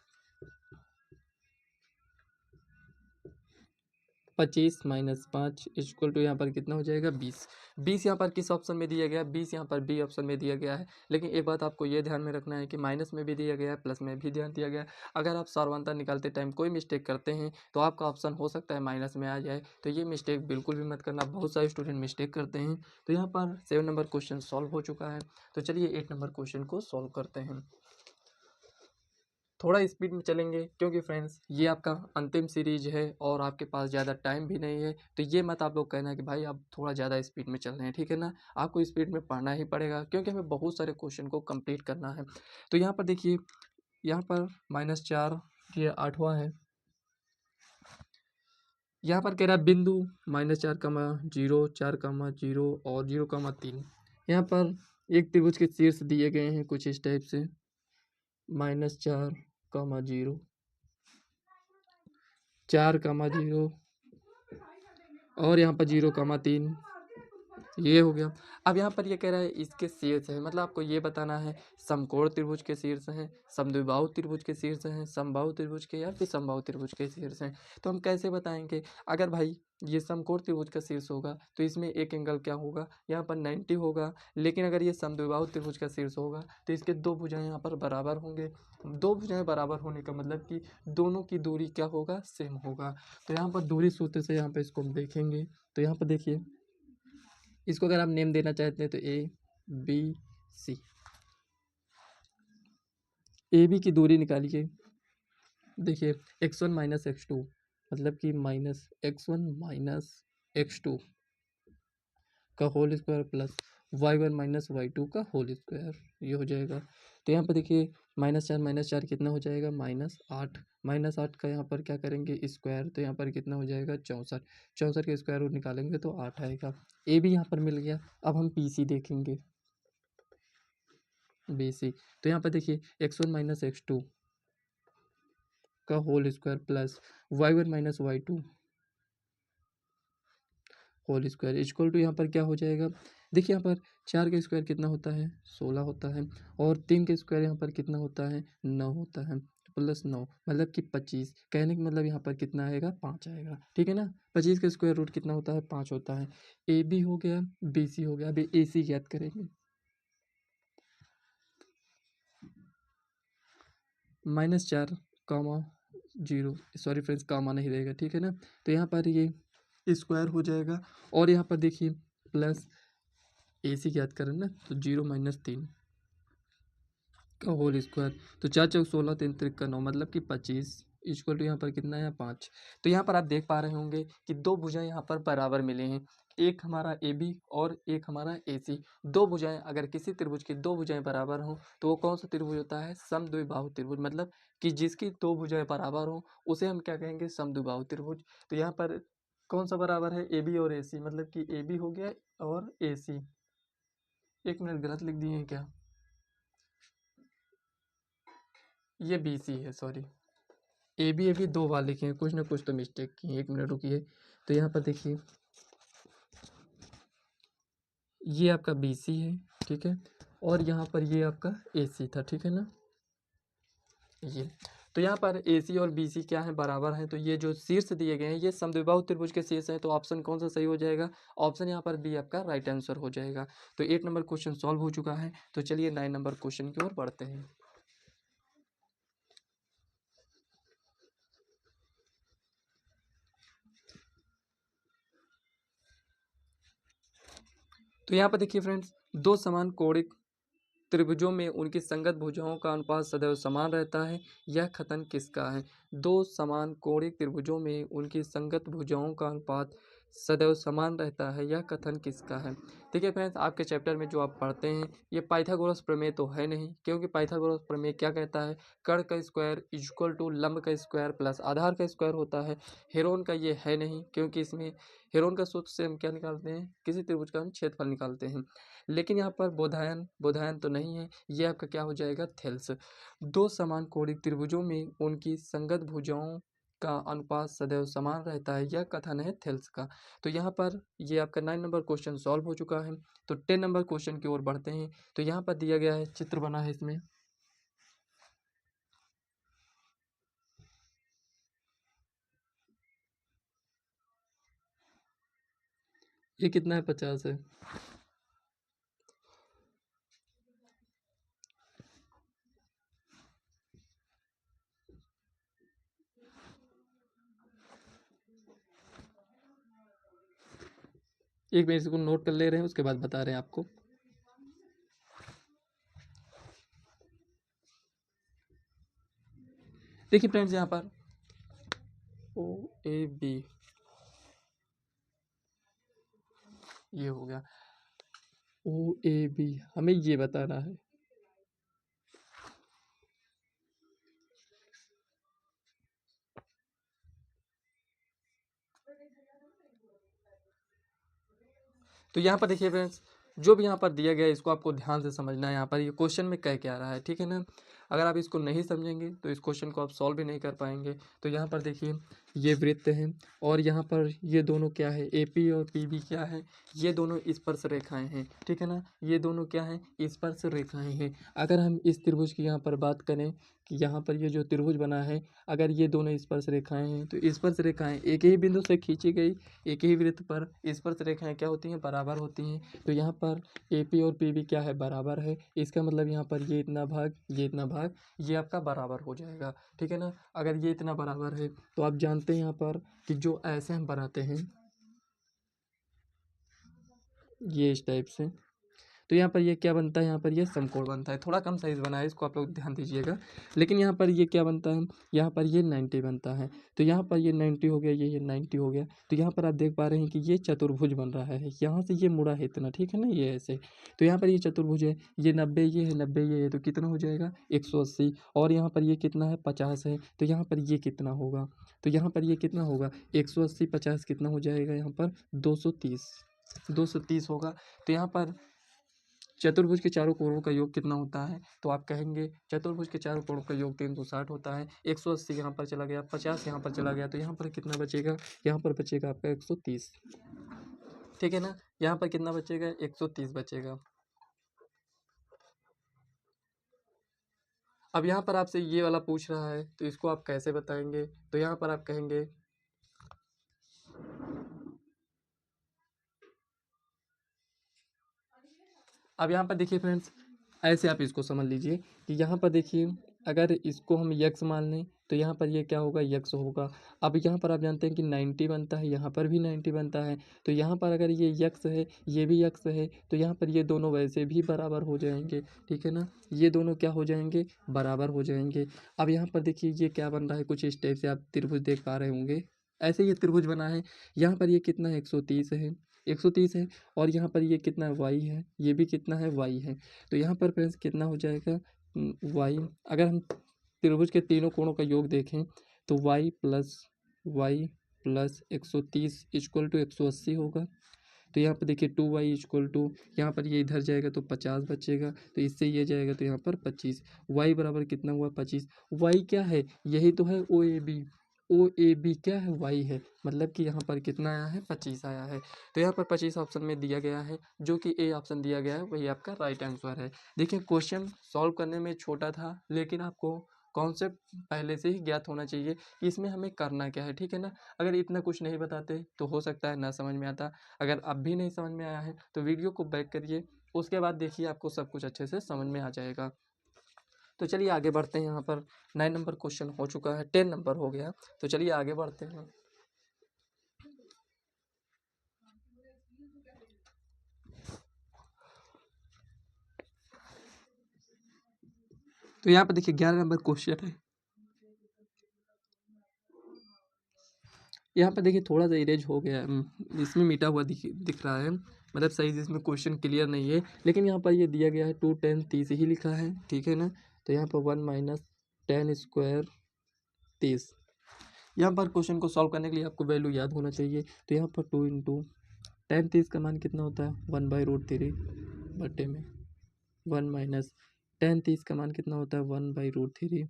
25 माइनस 5 इक्वल टू यहाँ पर कितना हो जाएगा, 20। 20 यहाँ पर किस ऑप्शन में दिया गया है, 20 यहाँ पर बी ऑप्शन में दिया गया है। लेकिन एक बात आपको ये ध्यान में रखना है कि माइनस में भी दिया गया है, प्लस में भी ध्यान दिया गया है। अगर आप सार्वंतर निकालते टाइम कोई मिस्टेक करते हैं तो आपका ऑप्शन हो सकता है माइनस में आ जाए, तो ये मिस्टेक बिल्कुल भी मत करना, बहुत सारे स्टूडेंट मिस्टेक करते हैं। तो यहाँ पर 7 नंबर क्वेश्चन सॉल्व हो चुका है। तो चलिए 8 नंबर क्वेश्चन को सॉल्व करते हैं। थोड़ा स्पीड में चलेंगे क्योंकि फ्रेंड्स ये आपका अंतिम सीरीज है और आपके पास ज़्यादा टाइम भी नहीं है, तो ये मत आप लोग कहना कि भाई आप थोड़ा ज़्यादा स्पीड में चल रहे हैं। ठीक है ना। आपको स्पीड में पढ़ना ही पड़ेगा क्योंकि हमें बहुत सारे क्वेश्चन को कंप्लीट करना है। तो यहाँ पर देखिए, यहाँ पर -4 ये 8वां है। यहाँ पर कह रहा है बिंदु -4, 4, 0 और 0, 3। यहाँ पर एक त्रिभुज के शीर्ष दिए गए हैं कुछ इस टाइप से, -4, 0, 4, 0 और यहाँ पर 0, 3, ये हो गया। अब यहाँ पर ये कह रहा है इसके शीर्ष है, मतलब आपको ये बताना है समकोण त्रिभुज के शीर्ष हैं, समद्विबाहु त्रिभुज के शीर्ष हैं, समबाहु त्रिभुज के या फिर समबाहु त्रिभुज के शीर्ष हैं। तो हम कैसे बताएंगे, अगर भाई ये समकोण त्रिभुज का शीर्ष होगा तो इसमें एक एंगल क्या होगा, यहाँ पर 90 होगा। लेकिन अगर ये समद्विबाहु त्रिभुज का शीर्ष होगा तो इसके दो भुजाएं यहाँ पर बराबर होंगे। दो भुजाएं बराबर होने का मतलब कि दोनों की दूरी क्या होगा, सेम होगा। तो यहाँ पर दूरी सूत्र से यहाँ पर इसको हम देखेंगे। तो यहाँ पर देखिए इसको अगर आप नेम देना चाहते हैं तो ABC, AB की दूरी निकालिए। देखिए x1 माइनस x2 मतलब कि -x1 माइनस x2 का whole square plus y1 minus y2 का होल स्क्वायर, ये हो जाएगा। तो यहाँ पर देखिए -4 कितना हो जाएगा, -8, -8 का यहाँ पर क्या करेंगे स्क्वायर, तो यहाँ पर कितना हो जाएगा 64, 64 के स्क्वायर रूट निकालेंगे तो 8 आएगा। ए भी यहाँ पर मिल गया। अब हम पी सी देखेंगे, BC। तो यहाँ पर देखिए x1 माइनस x2 का whole square plus y1 minus y2 whole square equal to यहाँ पर क्या हो जाएगा। देखिए यहाँ पर 4 का स्क्वायर कितना होता है, 16 होता है, और 3 का स्क्वायर यहाँ पर कितना होता है, 9 होता है, प्लस 9 मतलब कि 25। कहने का मतलब यहाँ पर कितना आएगा, 5 आएगा। ठीक है ना। 25 का स्क्वायर रूट कितना होता है, 5 होता है। ए बी हो गया, BC हो गया। अभी AC ज्ञात करेंगे। -4, 0, सॉरी फ्रेंड्स कामा नहीं रहेगा। ठीक है ना। तो यहाँ पर ये स्क्वायर हो जाएगा, और यहाँ पर देखिए प्लस AC ज्ञात करें ना, तो 0 - 3 का होल स्क्वायर। तो 4 × 4 = 16, 3 × 9 मतलब कि 25 इक्वल टू यहाँ पर कितना है, 5। तो यहाँ पर आप देख पा रहे होंगे कि दो भुजाएं यहाँ पर बराबर मिले हैं, एक हमारा AB और एक हमारा AC। दो भुजाएं, अगर किसी त्रिभुज की दो भुजाएं बराबर हों तो वो कौन सा त्रिभुज होता है, समद्विबाहु त्रिभुज। मतलब कि जिसकी दो भुजाएं बराबर हों उसे हम क्या कहेंगे, समद्विबाहु त्रिभुज। तो यहाँ पर कौन सा बराबर है, AB और AC, मतलब कि AB हो गया और AC। एक मिनट, गलत लिख दिए हैं क्या, ये बी सी है, सॉरी, ए बी दो बार लिखे हैं, कुछ ना कुछ तो मिस्टेक की है, 1 मिनट रुकिए। तो यहाँ पर देखिए ये आपका बी सी है, ठीक है, और यहाँ पर ये आपका ए सी था, ठीक है ना, ये। तो यहाँ पर ए सी और बी सी क्या है, बराबर हैं। तो ये जो शीर्ष दिए गए हैं ये समद्विबाहु त्रिभुज के शीर्ष हैं। तो ऑप्शन कौन सा सही हो जाएगा, ऑप्शन यहाँ पर बी आपका राइट आंसर हो जाएगा। तो 8 नंबर क्वेश्चन सॉल्व हो चुका है। तो चलिए 9 नंबर क्वेश्चन की ओर बढ़ते हैं। तो यहाँ पर देखिए फ्रेंड्स, दो समान कोणिक त्रिभुजों में उनकी संगत भुजाओं का अनुपात सदैव समान रहता है, यह कथन किसका है। दो समान कोणिक त्रिभुजों में उनकी संगत भुजाओं का अनुपात सदैव समान रहता है, यह कथन किसका है। देखिए फ्रेंड्स, आपके चैप्टर में जो आप पढ़ते हैं ये पाइथागोरस प्रमेय तो है नहीं, क्योंकि पाइथागोरस प्रमेय क्या कहता है, कर्ण का स्क्वायर इक्वल टू लंब का स्क्वायर प्लस आधार का स्क्वायर होता है। हेरोन का ये है नहीं, क्योंकि इसमें हेरोन का सूत्र से हम क्या निकालते हैं, किसी त्रिभुज का हम क्षेत्रफल निकालते हैं। लेकिन यहाँ पर बोधायन बोधायन तो नहीं है, ये आपका क्या हो जाएगा, थेल्स। दो समान कोणिक त्रिभुजों में उनकी संगत भुजाओं का अनुपात सदैव समान रहता है, यह कथन है थेल्स का। तो यहाँ पर ये आपका 9 नंबर क्वेश्चन सॉल्व हो चुका है। तो 10 नंबर क्वेश्चन की ओर बढ़ते हैं। तो यहाँ पर दिया गया है, चित्र बना है इसमें, ये कितना है, 50 है। एक मिनट इसको नोट कर ले रहे हैं, उसके बाद बता रहे हैं आपको। देखिए फ्रेंड्स, यहाँ पर ओ ए बी ये हो गया, ओ ए बी हमें ये बताना है। तो यहाँ पर देखिए फ्रेंड्स, जो भी यहाँ पर दिया गया है इसको आपको ध्यान से समझना है। यहाँ पर ये क्वेश्चन में कह क्या रहा है, ठीक है ना। अगर आप इसको नहीं समझेंगे तो इस क्वेश्चन को आप सॉल्व भी नहीं कर पाएंगे। तो यहाँ पर देखिए ये वृत्त है, और यहाँ पर ये दोनों क्या है, ए पी और पी बी क्या है, ये दोनों स्पर्श रेखाएं हैं, ठीक है ना। ये दोनों क्या हैं, स्पर्श रेखाएं हैं। अगर हम इस त्रिभुज की यहाँ पर बात करें कि यहाँ पर ये जो त्रिभुज बना है, अगर ये दोनों स्पर्श रेखाएं हैं तो स्पर्श रेखाएं एक ही बिंदु से खींची गई एक ही वृत्त पर स्पर्श रेखाएं क्या होती हैं, बराबर होती हैं। तो यहाँ पर ए पी और पी बी क्या है, बराबर है। इसका मतलब यहाँ पर ये इतना भाग ये इतना भाग ये आपका बराबर हो जाएगा, ठीक है ना। अगर ये इतना बराबर है तो आप जानते हैं यहाँ पर कि जो ऐसे हम बनाते हैं ये इस टाइप से, तो यहाँ पर ये क्या बनता है, यहाँ पर ये समकोण बनता है। थोड़ा कम साइज बना है, इसको आप लोग ध्यान दीजिएगा। लेकिन यहाँ पर ये क्या बनता है, यहाँ पर ये 90 बनता है। तो यहाँ पर ये 90 हो गया, ये 90 हो गया। तो यहाँ पर आप देख पा रहे हैं कि ये चतुर्भुज बन रहा है, यहाँ से ये मुड़ा है इतना, ठीक है ना, ये ऐसे। तो यहाँ पर ये चतुर्भुज है, ये 90 ये है, 90 ये है, तो कितना हो जाएगा, 180। और यहाँ पर ये कितना है, 50 है। तो यहाँ पर ये कितना होगा, तो यहाँ पर ये कितना होगा, 180 50 कितना हो जाएगा, यहाँ पर 230 230 होगा। तो यहाँ पर चतुर्भुज के चारों कोणों का योग कितना होता है, तो आप कहेंगे चतुर्भुज के चारों कोणों का योग 360 होता है। 180 यहाँ पर चला गया, 50 यहाँ पर चला गया, तो यहाँ पर कितना बचेगा, यहाँ पर बचेगा आपका 130, ठीक है ना। यहाँ पर कितना बचेगा, 130 बचेगा। अब यहाँ पर आपसे ये वाला पूछ रहा है तो इसको आप कैसे बताएंगे, तो यहाँ पर आप कहेंगे, अब यहाँ पर देखिए फ्रेंड्स, ऐसे आप इसको समझ लीजिए कि यहाँ पर देखिए अगर इसको हम यक्स मान लें तो यहाँ पर ये क्या होगा, यक्स होगा। अब यहाँ पर आप जानते हैं कि 90 बनता है, यहाँ पर भी 90 बनता है। तो यहाँ पर अगर ये यक्स है ये भी यक्स है, तो यहाँ पर ये दोनों वैसे भी बराबर हो जाएंगे, ठीक है ना। ये दोनों क्या हो जाएंगे, बराबर हो जाएंगे। अब यहाँ पर देखिए ये क्या बन रहा है, कुछ इस टाइप से आप त्रिभुज देख पा रहे होंगे, ऐसे ये त्रिभुज बना है। यहाँ पर ये कितना है, 130 है, 130 है। और यहाँ पर ये कितना वाई है, ये भी कितना है, वाई है। तो यहाँ पर फ्रेंड्स कितना हो जाएगा, वाई। अगर हम त्रिभुज के तीनों कोणों का योग देखें तो वाई प्लस 130 इक्वल टू 180 होगा। तो यहाँ पर देखिए 2y इक्वल टू, यहाँ पर ये इधर जाएगा तो 50 बचेगा, तो इससे ये जाएगा तो यहाँ पर 25। y बराबर कितना हुआ 25। y क्या है, यही तो है ओ A B. O A B क्या है, y है, मतलब कि यहाँ पर कितना आया है 25 आया है। तो यहाँ पर 25 ऑप्शन में दिया गया है, जो कि ए ऑप्शन दिया गया है वही आपका राइट आंसर है। देखिए क्वेश्चन सॉल्व करने में छोटा था, लेकिन आपको कॉन्सेप्ट पहले से ही ज्ञात होना चाहिए कि इसमें हमें करना क्या है, ठीक है ना। अगर इतना कुछ नहीं बताते तो हो सकता है ना समझ में आता। अगर अब भी नहीं समझ में आया है तो वीडियो को बैक करिए, उसके बाद देखिए आपको सब कुछ अच्छे से समझ में आ जाएगा। तो चलिए आगे बढ़ते हैं। यहाँ पर 9 नंबर क्वेश्चन हो चुका है, 10 नंबर हो गया, तो चलिए आगे बढ़ते हैं। तो यहाँ पर देखिए 11 नंबर क्वेश्चन है। यहाँ पर देखिए थोड़ा सा इरेज हो गया है, इसमें मिटा हुआ दिख रहा है, मतलब सही से इसमें क्वेश्चन क्लियर नहीं है, लेकिन यहाँ पर ये दिया गया है 2 10 30 ही लिखा है, ठीक है ना। तो यहाँ पर 1 माइनस 10 स्क्वायर 30। यहाँ पर क्वेश्चन को सॉल्व करने के लिए आपको वैल्यू याद होना चाहिए। तो यहाँ पर 2 इंटू 10 30 का मान कितना होता है 1/√3 बटे में 1 माइनस 10 30 का मान कितना होता है 1/√3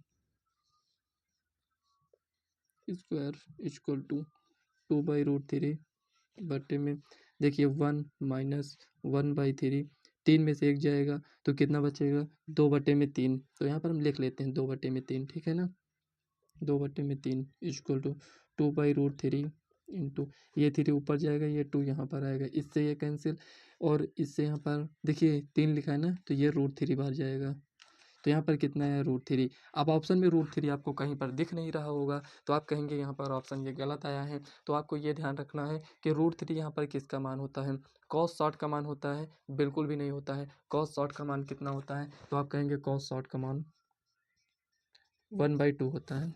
स्क्वायर इक्वल टू 2/√3 बटे में देखिए 1 माइनस 1/3, 3 में से 1 जाएगा तो कितना बचेगा 2/3। तो यहाँ पर हम लिख लेते हैं 2/3, ठीक है ना। 2/3 इक्वल टू 2/√3 इंटू ये 3 ऊपर जाएगा, ये 2 यहाँ पर आएगा, इससे ये कैंसिल, और इससे यहाँ पर देखिए 3 लिखा है ना, तो ये √3 बाहर जाएगा। तो यहाँ पर कितना है √3। अब ऑप्शन में √3 आपको कहीं पर दिख नहीं रहा होगा, तो आप कहेंगे यहाँ पर ऑप्शन ये गलत आया है। तो आपको ये ध्यान रखना है कि √3 यहाँ पर किसका मान होता है, cos 60 का मान होता है, बिल्कुल भी नहीं होता है। cos 60 का मान कितना होता है, तो आप कहेंगे cos 60 का मान 1/2 होता है।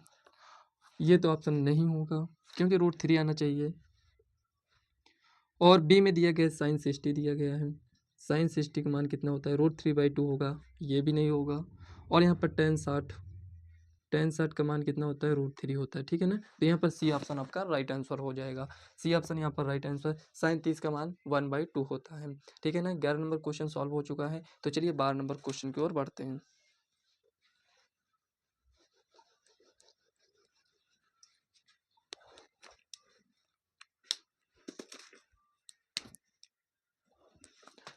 ये तो ऑप्शन नहीं होगा, क्योंकि √3 आना चाहिए। और बी में दिया गया साइन 60 दिया गया है, साइन 60 का मान कितना होता है √3/2 होगा, ये भी नहीं होगा। और यहाँ पर tan 60 का मान कितना होता है √3 होता है, ठीक है ना। तो यहाँ पर सी ऑप्शन आपका राइट आंसर हो जाएगा। सी ऑप्शन यहाँ पर राइट आंसर, साइन 30 का मान 1/2 होता है, ठीक है ना। 11 नंबर क्वेश्चन सॉल्व हो चुका है। तो चलिए 12 नंबर क्वेश्चन की ओर बढ़ते हैं।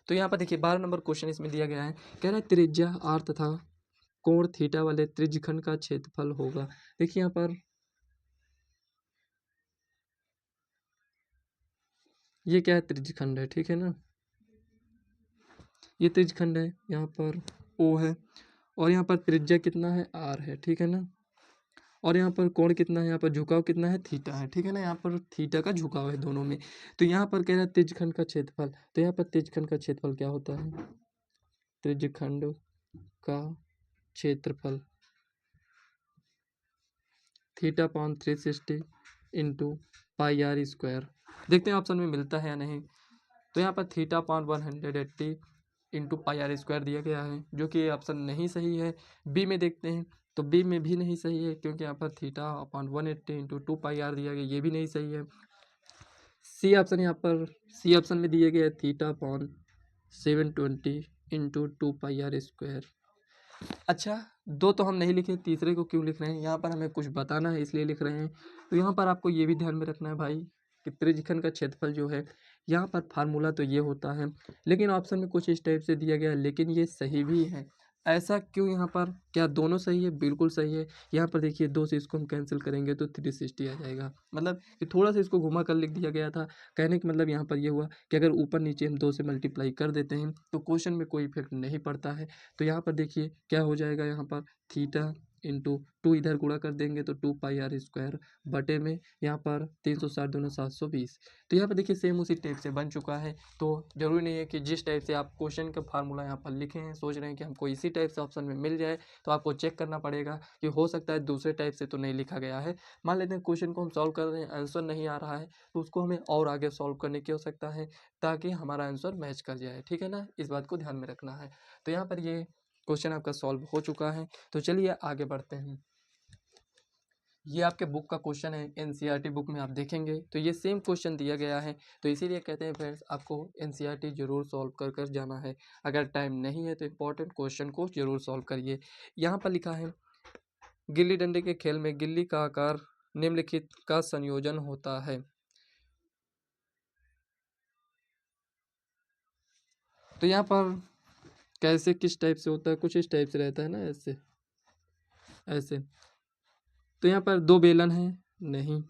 तो यहाँ पर देखिए 12 नंबर क्वेश्चन इसमें दिया गया है, कह रहा है त्रिज्या r तथा कोण थीटा वाले त्रिज्यखंड का क्षेत्रफल होगा। देखिए यहाँ पर ये क्या है, त्रिज्यखंड है, ठीक है ना। ये त्रिज्यखंड है, यहाँ पर O है, और यहाँ पर त्रिज्या कितना है r है, ठीक है ना। और यहाँ पर कोण कितना है, यहाँ पर झुकाव कितना है थीटा है, ठीक है ना। यहाँ पर थीटा का झुकाव है दोनों में। तो यहाँ पर कह रहा है त्रिज्यखंड का क्षेत्रफल, तो यहाँ पर त्रिज्यखंड का क्षेत्रफल क्या होता है, त्रिज्यखंड का क्षेत्रफल theta upon 360 into pi r square. देखते हैं ऑप्शन में मिलता है या नहीं। तो यहाँ पर theta upon 180 into pi r square दिया गया है, जो कि ये ऑप्शन नहीं सही है। बी में देखते हैं, तो बी में भी नहीं सही है, क्योंकि यहाँ पर theta upon 180 into 2 pi r दिया गया, ये भी नहीं सही है। सी ऑप्शन, यहाँ पर सी ऑप्शन में दिया गया है theta upon 720 into 2 pi r square. अच्छा, दो तो हम नहीं लिखे, तीसरे को क्यों लिख रहे हैं, यहाँ पर हमें कुछ बताना है इसलिए लिख रहे हैं। तो यहाँ पर आपको ये भी ध्यान में रखना है भाई कि त्रिज्यखंड का क्षेत्रफल जो है, यहाँ पर फार्मूला तो ये होता है, लेकिन ऑप्शन में कुछ इस टाइप से दिया गया है, लेकिन ये सही भी है। ऐसा क्यों, यहाँ पर क्या दोनों सही है, बिल्कुल सही है। यहाँ पर देखिए 2 से इसको हम कैंसिल करेंगे तो 360 आ जाएगा, मतलब कि थोड़ा सा इसको घुमा कर लिख दिया गया था। कहने का मतलब यहाँ पर ये हुआ कि अगर ऊपर नीचे हम 2 से मल्टीप्लाई कर देते हैं तो क्वेश्चन में कोई इफेक्ट नहीं पड़ता है। तो यहाँ पर देखिए क्या हो जाएगा, यहाँ पर थीटा इंटू 2 इधर गुणा कर देंगे तो 2 पाई आर स्क्वायर बटे में यहाँ पर 360 दूना 720। तो यहाँ पर देखिए सेम उसी टाइप से बन चुका है। तो जरूरी नहीं है कि जिस टाइप से आप क्वेश्चन का फार्मूला यहाँ पर लिखे हैं, सोच रहे हैं कि हमको इसी टाइप से ऑप्शन में मिल जाए, तो आपको चेक करना पड़ेगा कि हो सकता है दूसरे टाइप से तो नहीं लिखा गया है। मान लेते हैं क्वेश्चन को हम सॉल्व कर रहे हैं, आंसर नहीं आ रहा है, तो उसको हमें और आगे सॉल्व करने की आवश्यकता है, ताकि हमारा आंसर मैच कर जाए, ठीक है ना। इस बात को ध्यान में रखना है। तो यहाँ पर ये क्वेश्चन आपका सॉल्व हो चुका है। तो चलिए आगे बढ़ते हैं। ये आपके बुक का क्वेश्चन है, एनसीईआरटी बुक में आप देखेंगे तो ये सेम क्वेश्चन दिया गया है। तो इसीलिए कहते हैं फ्रेंड्स आपको एनसीईआरटी जरूर सॉल्व कर कर जाना है। अगर टाइम नहीं है तो इम्पोर्टेंट क्वेश्चन को जरूर सॉल्व करिए। यहाँ पर लिखा है गिल्ली डंडे के खेल में गिल्ली का आकार निम्नलिखित का संयोजन होता है। तो यहाँ पर कैसे किस टाइप से होता है, कुछ इस टाइप से रहता है ना, ऐसे ऐसे। तो यहाँ पर दो बेलन है, नहीं,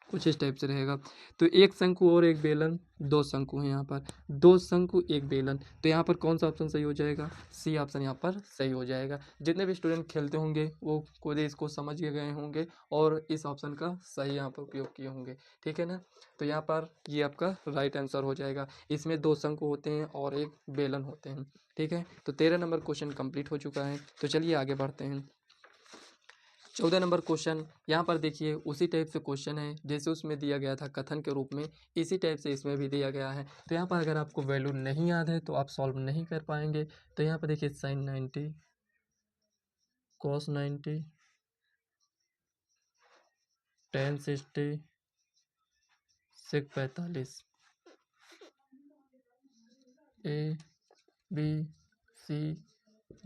कुछ इस टाइप से रहेगा। तो एक शंकु और एक बेलन, दो शंकु हैं यहाँ पर, दो शंकु एक बेलन। तो यहाँ पर कौन सा ऑप्शन सही हो जाएगा? सी ऑप्शन यहाँ पर सही हो जाएगा। जितने भी स्टूडेंट खेलते होंगे वो खुद ही इसको समझ के गए होंगे और इस ऑप्शन का सही यहाँ पर उपयोग किए होंगे। ठीक है ना? तो यहाँ पर ये आपका राइट आंसर हो जाएगा। इसमें दो शंकु होते हैं और एक बेलन होते हैं। ठीक है, तो 13 नंबर क्वेश्चन कंप्लीट हो चुका है। तो चलिए आगे बढ़ते हैं। 14 नंबर क्वेश्चन यहाँ पर देखिए, उसी टाइप से क्वेश्चन है जैसे उसमें दिया गया था कथन के रूप में, इसी टाइप से इसमें भी दिया गया है। तो यहाँ पर अगर आपको वैल्यू नहीं याद है तो आप सॉल्व नहीं कर पाएंगे। तो यहाँ पर देखिए sine 90, cos 90, tan 60, sec 45, A B C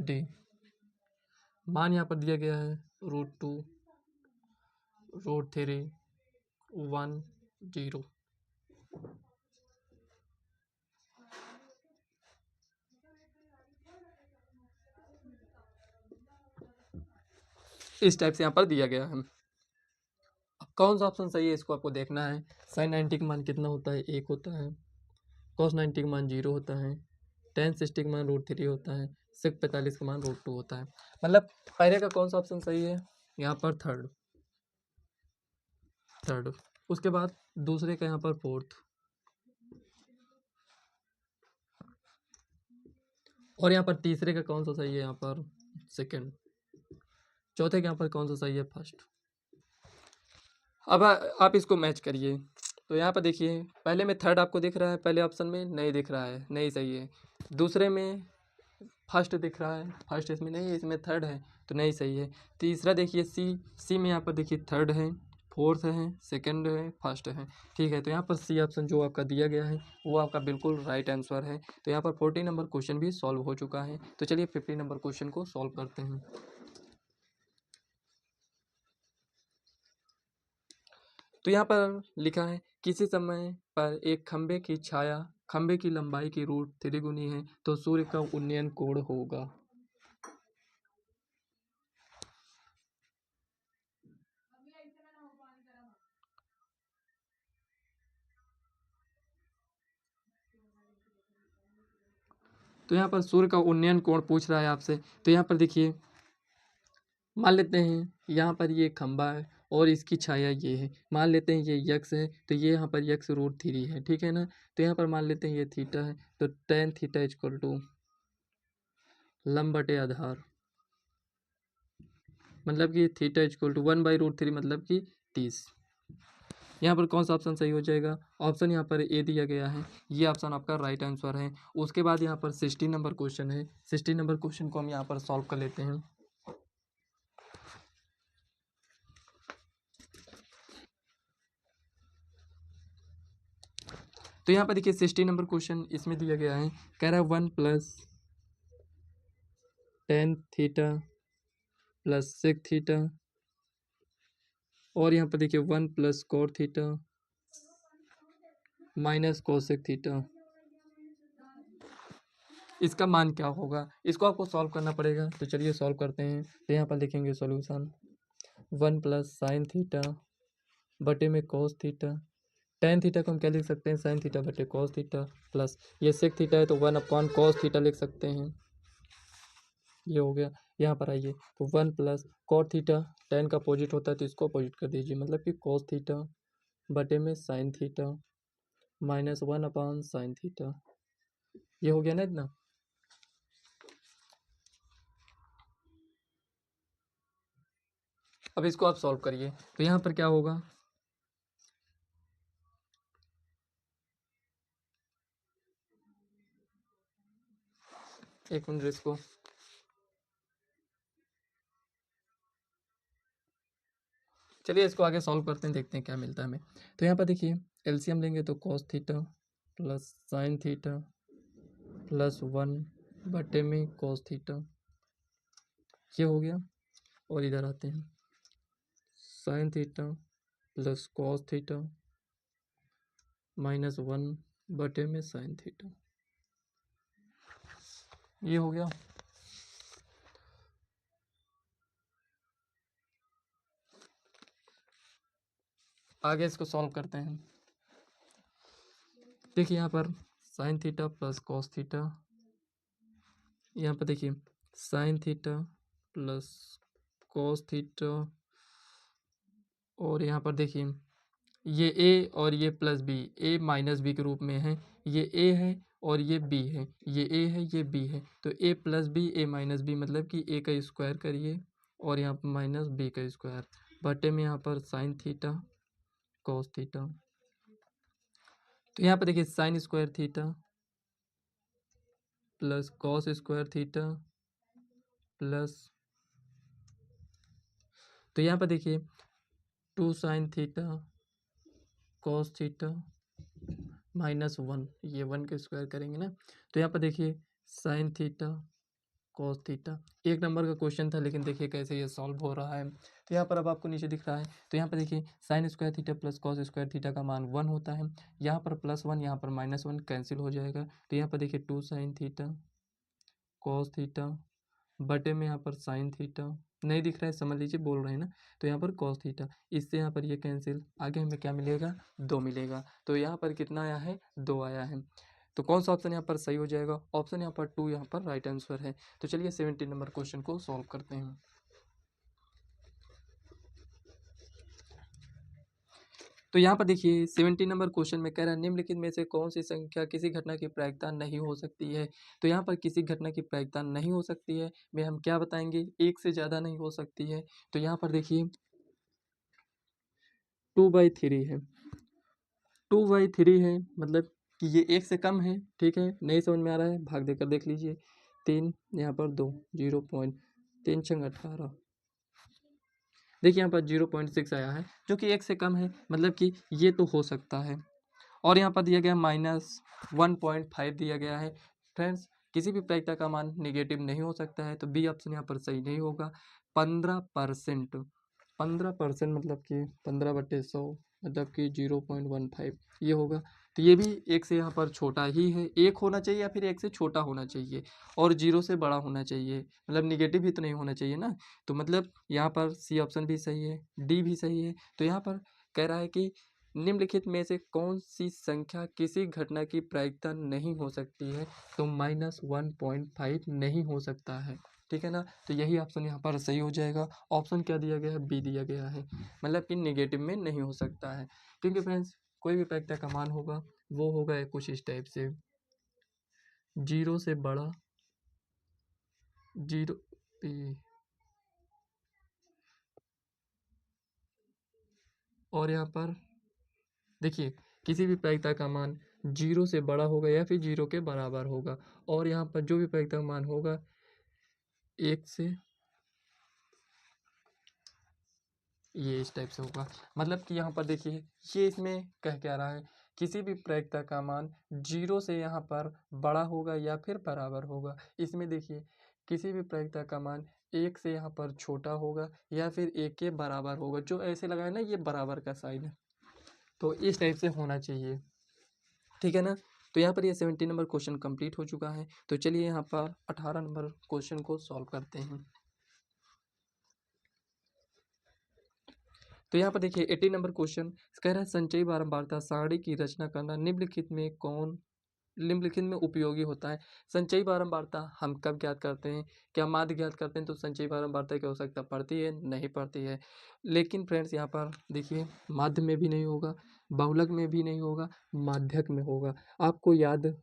D. मान यहाँ पर दिया गया है √2, √3, 1, 0। इस टाइप से यहाँ पर दिया गया है। अब कौन सा ऑप्शन सही है इसको आपको देखना है। साइन 90 का मान कितना होता है? 1 होता है। कॉस 90 का मान 0 होता है। टेन 60 का मान √3 होता है। सेक 45 का मान √2 होता है। मतलब पहले का कौन सा ऑप्शन सही है? यहाँ पर थर्ड, थर्ड। उसके बाद दूसरे का यहाँ पर फोर्थ, और यहाँ पर तीसरे का कौन सा सही है? यहाँ पर सेकंड। चौथे के यहाँ पर कौन सा सही है? फर्स्ट। अब आप इसको मैच करिए। तो यहाँ पर देखिए, पहले में थर्ड आपको दिख रहा है, पहले ऑप्शन में नहीं दिख रहा है, नहीं सही है। दूसरे में फर्स्ट दिख रहा है, फर्स्ट इसमें नहीं है, इसमें थर्ड है, तो नहीं सही है। तीसरा देखिए सी, सी में यहाँ पर देखिए थर्ड है, फोर्थ है, सेकंड है, फर्स्ट है। ठीक है, तो यहाँ पर सी ऑप्शन जो आपका दिया गया है वो आपका बिल्कुल राइट आंसर है। तो यहाँ पर 14 नंबर क्वेश्चन भी सॉल्व हो चुका है। तो चलिए 15 नंबर क्वेश्चन को सॉल्व करते हैं। तो यहाँ पर लिखा है किसी समय पर एक खंबे की छाया खंबे की लंबाई की √3 गुनी है तो सूर्य का उन्नयन कोण होगा। तो यहाँ पर सूर्य का उन्नयन कोण पूछ रहा है आपसे। तो यहाँ पर देखिए, मान लेते हैं यहाँ पर ये खंबा है और इसकी छाया ये है। मान लेते हैं ये यक्स है, तो ये यहाँ पर यक्स √3 है। ठीक है ना? तो यहाँ पर मान लेते हैं ये थीटा है, तो टेन थीटा इक्वल टू लंब बटे आधार, मतलब कि थीटा इक्वल टू 1/√3, मतलब कि 30। यहाँ पर कौन सा ऑप्शन सही हो जाएगा? ऑप्शन यहाँ पर ए दिया गया है, ये ऑप्शन आपका राइट आंसर है। उसके बाद यहाँ पर 16 नंबर क्वेश्चन है। 16 नंबर क्वेश्चन को हम यहाँ पर सॉल्व कर लेते हैं। तो यहाँ पर देखिए 16 नंबर क्वेश्चन इसमें दिया गया है, कह रहा है 1 + tan थीटा + sec थीटा, और यहाँ पर देखिए 1 + cot थीटा - cosec थीटा। इसका मान क्या होगा? इसको आपको सॉल्व करना पड़ेगा। तो चलिए सॉल्व करते हैं। तो यहाँ पर लिखेंगे सॉल्यूशन, 1 + sin थीटा बटे में cos थीटा। टेन थीटा को हम क्या लिख सकते हैं? साइन थीटा बटे cos थीटा, प्लस ये सेक थीटा है तो 1/cos थीटा लिख सकते हैं। ये हो गया। यहाँ पर आइए, तो 1 + cot थीटा, टेन का अपोजिट होता है तो इसको अपोजिट कर दीजिए, मतलब कि cos थीटा बटे में साइन थीटा -1/sin थीटा। ये हो गया ना इतना। अब इसको आप सॉल्व करिए। तो यहाँ पर क्या होगा? एक मिनट इसको, चलिए इसको आगे सॉल्व करते हैं, देखते हैं क्या मिलता है हमें। तो यहाँ पर देखिए एलसीएम लेंगे तो cos theta plus sine theta plus 1/में कॉस थीटा, ये हो गया। और इधर आते हैं, sine theta plus cos theta minus 1/में साइन थीटा, ये हो गया। आगे इसको सॉल्व करते हैं। देखिए यहाँ पर sign theta plus cos theta, यहाँ पर देखिए sign theta plus cos theta, और यहाँ पर देखिए ये ए और ये प्लस बी, ए माइनस बी के रूप में है। ये ए है और ये बी है, ये ए है ये बी है, तो ए प्लस बी ए माइनस बी मतलब कि ए का स्क्वायर करिए और यहाँ पर माइनस बी का स्क्वायर, बटे में यहाँ पर साइन थीटा कॉस थीटा। तो यहाँ पर देखिए sine square theta plus cos square theta plus, तो यहाँ पर देखिए 2 sine theta cos theta minus 1, ये 1 का स्क्वायर करेंगे ना। तो यहाँ पर देखिए sine theta cos theta, 1 number का क्वेश्चन था, लेकिन देखिए कैसे ये सॉल्व हो रहा है। तो यहाँ पर अब आपको नीचे दिख रहा है, तो यहाँ पर देखिए sine square theta plus cos square theta का मान 1 होता है। यहाँ पर +1 यहाँ पर -1 कैंसिल हो जाएगा। तो यहाँ पर देखिए 2 साइन थीटा कॉस थीटा बटे में यहाँ पर साइन थीटा, नहीं दिख रहा है समझ लीजिए, बोल रहे हैं ना। तो यहाँ पर कॉस थीटा, इससे यहाँ पर ये कैंसिल, आगे हमें क्या मिलेगा 2 मिलेगा। तो यहाँ पर कितना आया है 2 आया है। तो कौन सा ऑप्शन यहाँ पर सही हो जाएगा, ऑप्शन यहाँ पर 2 यहाँ पर राइट आंसर है। तो चलिए 17 नंबर क्वेश्चन को सॉल्व करते हैं। तो यहाँ पर देखिए 17 नंबर क्वेश्चन में कह रहा है निम्नलिखित में से कौन सी संख्या किसी घटना की प्रायिकता नहीं हो सकती है। तो यहाँ पर किसी घटना की प्रायिकता नहीं हो सकती है में हम क्या बताएंगे, एक से ज़्यादा नहीं हो सकती है। तो यहाँ पर देखिए 2/3 है, 2/3 है मतलब कि ये एक से कम है, ठीक है। नहीं समझ में आ रहा है, भाग देकर देख लीजिए। 3 यहाँ पर 2, 0.3 छंग 18, देखिए यहाँ पर 0.6 आया है जो कि एक से कम है, मतलब कि ये तो हो सकता है। और यहाँ पर दिया गया -1.5 दिया गया है। फ्रेंड्स किसी भी प्रायिकता का मान निगेटिव नहीं हो सकता है, तो बी ऑप्शन यहाँ पर सही नहीं होगा। 15%, 15% मतलब कि 15/100 मतलब कि 0.15 ये होगा। तो ये भी एक से यहाँ पर छोटा ही है, एक होना चाहिए या फिर एक से छोटा होना चाहिए और 0 से बड़ा होना चाहिए, मतलब निगेटिव भी तो नहीं होना चाहिए ना। तो मतलब यहाँ पर सी ऑप्शन भी सही है, डी भी सही है। तो यहाँ पर कह रहा है कि निम्नलिखित में से कौन सी संख्या किसी घटना की प्रायिकता नहीं हो सकती है, तो -1.5 नहीं हो सकता है, ठीक है ना। तो यही ऑप्शन यहाँ पर सही हो जाएगा। ऑप्शन क्या दिया गया है, बी दिया गया है, मतलब कि निगेटिव में नहीं हो सकता है। क्योंकि फ्रेंड्स कोई भी प्रायिकता का मान होगा वो होगा कुछ इस टाइप से, 0 से बड़ा, 0 और यहाँ पर देखिए किसी भी प्रायिकता का मान 0 से बड़ा होगा या फिर 0 के बराबर होगा, और यहाँ पर जो भी प्रायिकता का मान होगा 1 से, ये इस टाइप से होगा। मतलब कि यहाँ पर देखिए ये इसमें कह क्या रहा है, किसी भी प्रायिकता का मान 0 से यहाँ पर बड़ा होगा या फिर बराबर होगा। इसमें देखिए किसी भी प्रायिकता का मान 1 से यहाँ पर छोटा होगा या फिर 1 के बराबर होगा। जो ऐसे लगा है ना ये बराबर का साइन है, तो इस टाइप से होना चाहिए, ठीक है ना। तो यहाँ पर ये 17 नंबर क्वेश्चन कंप्लीट हो चुका है। तो चलिए यहाँ पर 18 नंबर क्वेश्चन को सॉल्व करते हैं। तो यहाँ पर देखिए 18 नंबर क्वेश्चन कह रहा है संचयी बारंबारता सारणी की रचना करना निम्नलिखित में उपयोगी होता है। संचयी बारंबारता हम कब ज्ञात करते हैं, क्या माध्य ज्ञात करते हैं तो संचयी बारंबारता की आवश्यकता पड़ती है, नहीं पड़ती है। लेकिन फ्रेंड्स यहाँ पर देखिए माध्य में भी नहीं होगा, बहुलक में भी नहीं होगा, माध्यक में होगा। आपको याद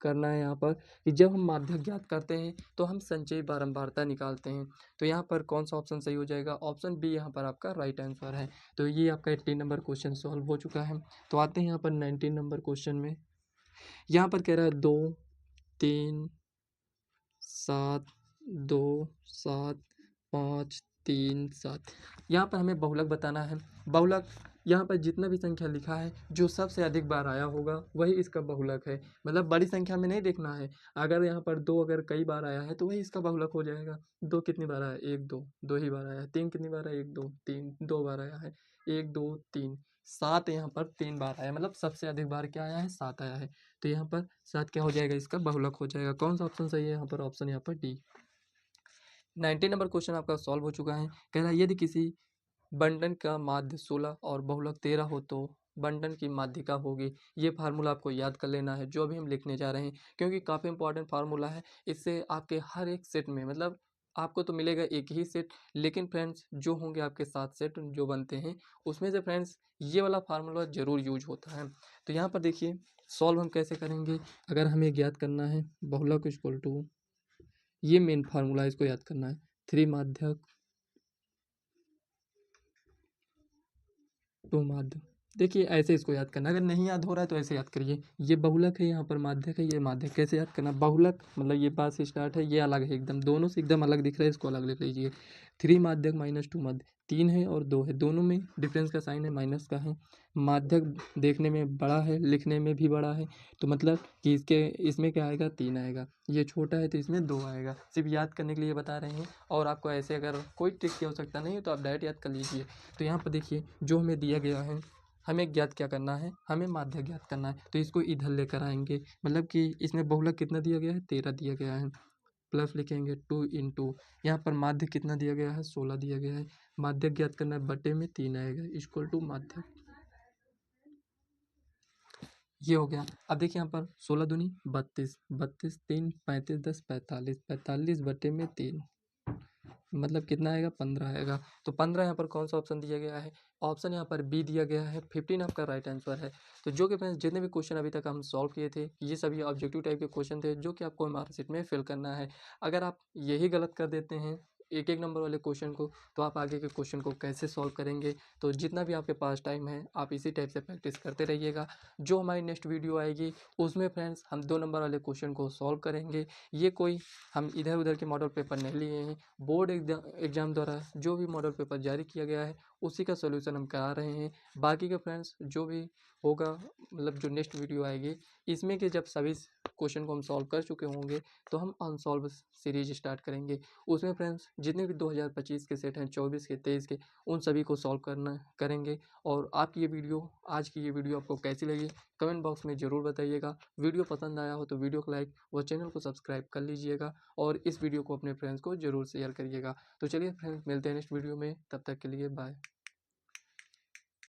करना है यहाँ पर कि जब हम माध्यक ज्ञात करते हैं तो हम संचयी बारंबारता निकालते हैं। तो यहाँ पर कौन सा ऑप्शन सही हो जाएगा, ऑप्शन बी यहाँ पर आपका राइट आंसर है। तो ये आपका 18 नंबर क्वेश्चन सॉल्व हो चुका है। तो आते हैं यहाँ पर 19 नंबर क्वेश्चन में। यहाँ पर कह रहा है 2 3 7 2 7 5 3 7। यहाँ पर हमें बहुलक बताना है। बहुलक यहाँ पर जितना भी संख्या लिखा है जो सबसे अधिक बार आया होगा वही इसका बहुलक है। मतलब बड़ी संख्या में नहीं देखना है। अगर यहाँ पर 2 अगर कई बार आया है तो वही इसका बहुलक हो जाएगा। 2 कितनी बार आया, 1 2 2 ही बार आया। 3 कितनी बार आया, 1 2 3 2 बार आया है। 1 2 3 7 यहाँ पर 3 बार आया, मतलब सबसे अधिक बार क्या आया है, 7 आया है। तो यहाँ पर 7 क्या हो जाएगा, इसका बहुलक हो जाएगा। कौन सा ऑप्शन सही है यहाँ पर, ऑप्शन यहाँ पर डी। 19 नंबर क्वेश्चन आपका सॉल्व हो चुका है। कह रहा है यदि किसी बंटन का माध्य 16 और बहुलक 13 हो तो बंटन की माध्यिका होगी। ये फार्मूला आपको याद कर लेना है जो अभी हम लिखने जा रहे हैं, क्योंकि काफ़ी इंपॉर्टेंट फार्मूला है। इससे आपके हर एक सेट में, मतलब आपको तो मिलेगा एक ही सेट, लेकिन फ्रेंड्स जो होंगे आपके 7 सेट जो बनते हैं उसमें से फ्रेंड्स ये वाला फार्मूला ज़रूर यूज होता है। तो यहाँ पर देखिए सॉल्व हम कैसे करेंगे। अगर हमें ज्ञात करना है बहुलक इक्वल टू, ये मेन फार्मूला है, इसको याद करना है। 3 माध्यक 2 माध्य। देखिए ऐसे इसको याद करना, अगर नहीं याद हो रहा है तो ऐसे याद करिए। ये बहुलक है, यहाँ पर माध्यक है, ये माध्यक। कैसे याद करना, बहुलक मतलब ये बात से स्टार्ट है, ये अलग है एकदम, दोनों से एकदम अलग दिख रहा है, इसको अलग लिख लीजिए। 3 माध्यक माइनस 2 माध्य, 3 है और 2 है, दोनों में डिफरेंस का साइन है, माइनस का है। माध्यक देखने में बड़ा है, लिखने में भी बड़ा है, तो मतलब कि इसमें क्या आएगा, 3 आएगा। ये छोटा है तो इसमें 2 आएगा। सिर्फ याद करने के लिए बता रहे हैं, और आपको ऐसे अगर कोई ट्रिक की आवश्यकता नहीं है तो आप डायरेक्ट याद कर लीजिए। तो यहाँ पर देखिए जो हमें दिया गया है, हमें ज्ञात क्या करना है, हमें माध्य ज्ञात करना है। तो इसको इधर लेकर आएंगे, मतलब कि इसमें बहुलक कितना दिया गया है, 13 दिया गया है। प्लस लिखेंगे 2 इंटू, यहाँ पर माध्य कितना दिया गया है, 16 दिया गया है। माध्य ज्ञात करना है, बटे में 3 आएगा, इक्वल टू माध्य। ये हो गया। अब देखिए यहाँ पर 16 दूनी 32, 32 3 35 10 45, 45 बटे में 3, मतलब कितना आएगा, 15 आएगा। तो 15 यहाँ पर कौन सा ऑप्शन दिया गया है, ऑप्शन यहाँ पर बी दिया गया है। 15 आपका राइट आंसर है। तो जो कि फ्रेंड्स जितने भी क्वेश्चन अभी तक हम सॉल्व किए थे ये सभी ऑब्जेक्टिव टाइप के क्वेश्चन थे जो कि आपको मार्कशीट में फिल करना है। अगर आप यही गलत कर देते हैं एक एक नंबर वाले क्वेश्चन को, तो आप आगे के क्वेश्चन को कैसे सॉल्व करेंगे। तो जितना भी आपके पास टाइम है आप इसी टाइप से प्रैक्टिस करते रहिएगा। जो हमारी नेक्स्ट वीडियो आएगी उसमें फ्रेंड्स हम 2 नंबर वाले क्वेश्चन को सॉल्व करेंगे। ये कोई हम इधर उधर के मॉडल पेपर नहीं लिए हैं, बोर्ड एग्जाम द्वारा जो भी मॉडल पेपर जारी किया गया है उसी का सोल्यूशन हम करा रहे हैं। बाकी के फ्रेंड्स जो भी होगा, मतलब जो नेक्स्ट वीडियो आएगी इसमें के जब सभी क्वेश्चन को हम सॉल्व कर चुके होंगे तो हम अनसॉल्व सीरीज स्टार्ट करेंगे। उसमें फ्रेंड्स जितने भी 2025 के सेट हैं, 24 के, 23 के, उन सभी को सॉल्व करना करेंगे। और आपकी ये वीडियो, आज की ये वीडियो आपको कैसी लगी कमेंट बॉक्स में ज़रूर बताइएगा। वीडियो पसंद आया हो तो वीडियो को लाइक व चैनल को सब्सक्राइब कर लीजिएगा, और इस वीडियो को अपने फ्रेंड्स को ज़रूर शेयर करिएगा। तो चलिए फ्रेंड्स मिलते हैं नेक्स्ट वीडियो में, तब तक के लिए बाय।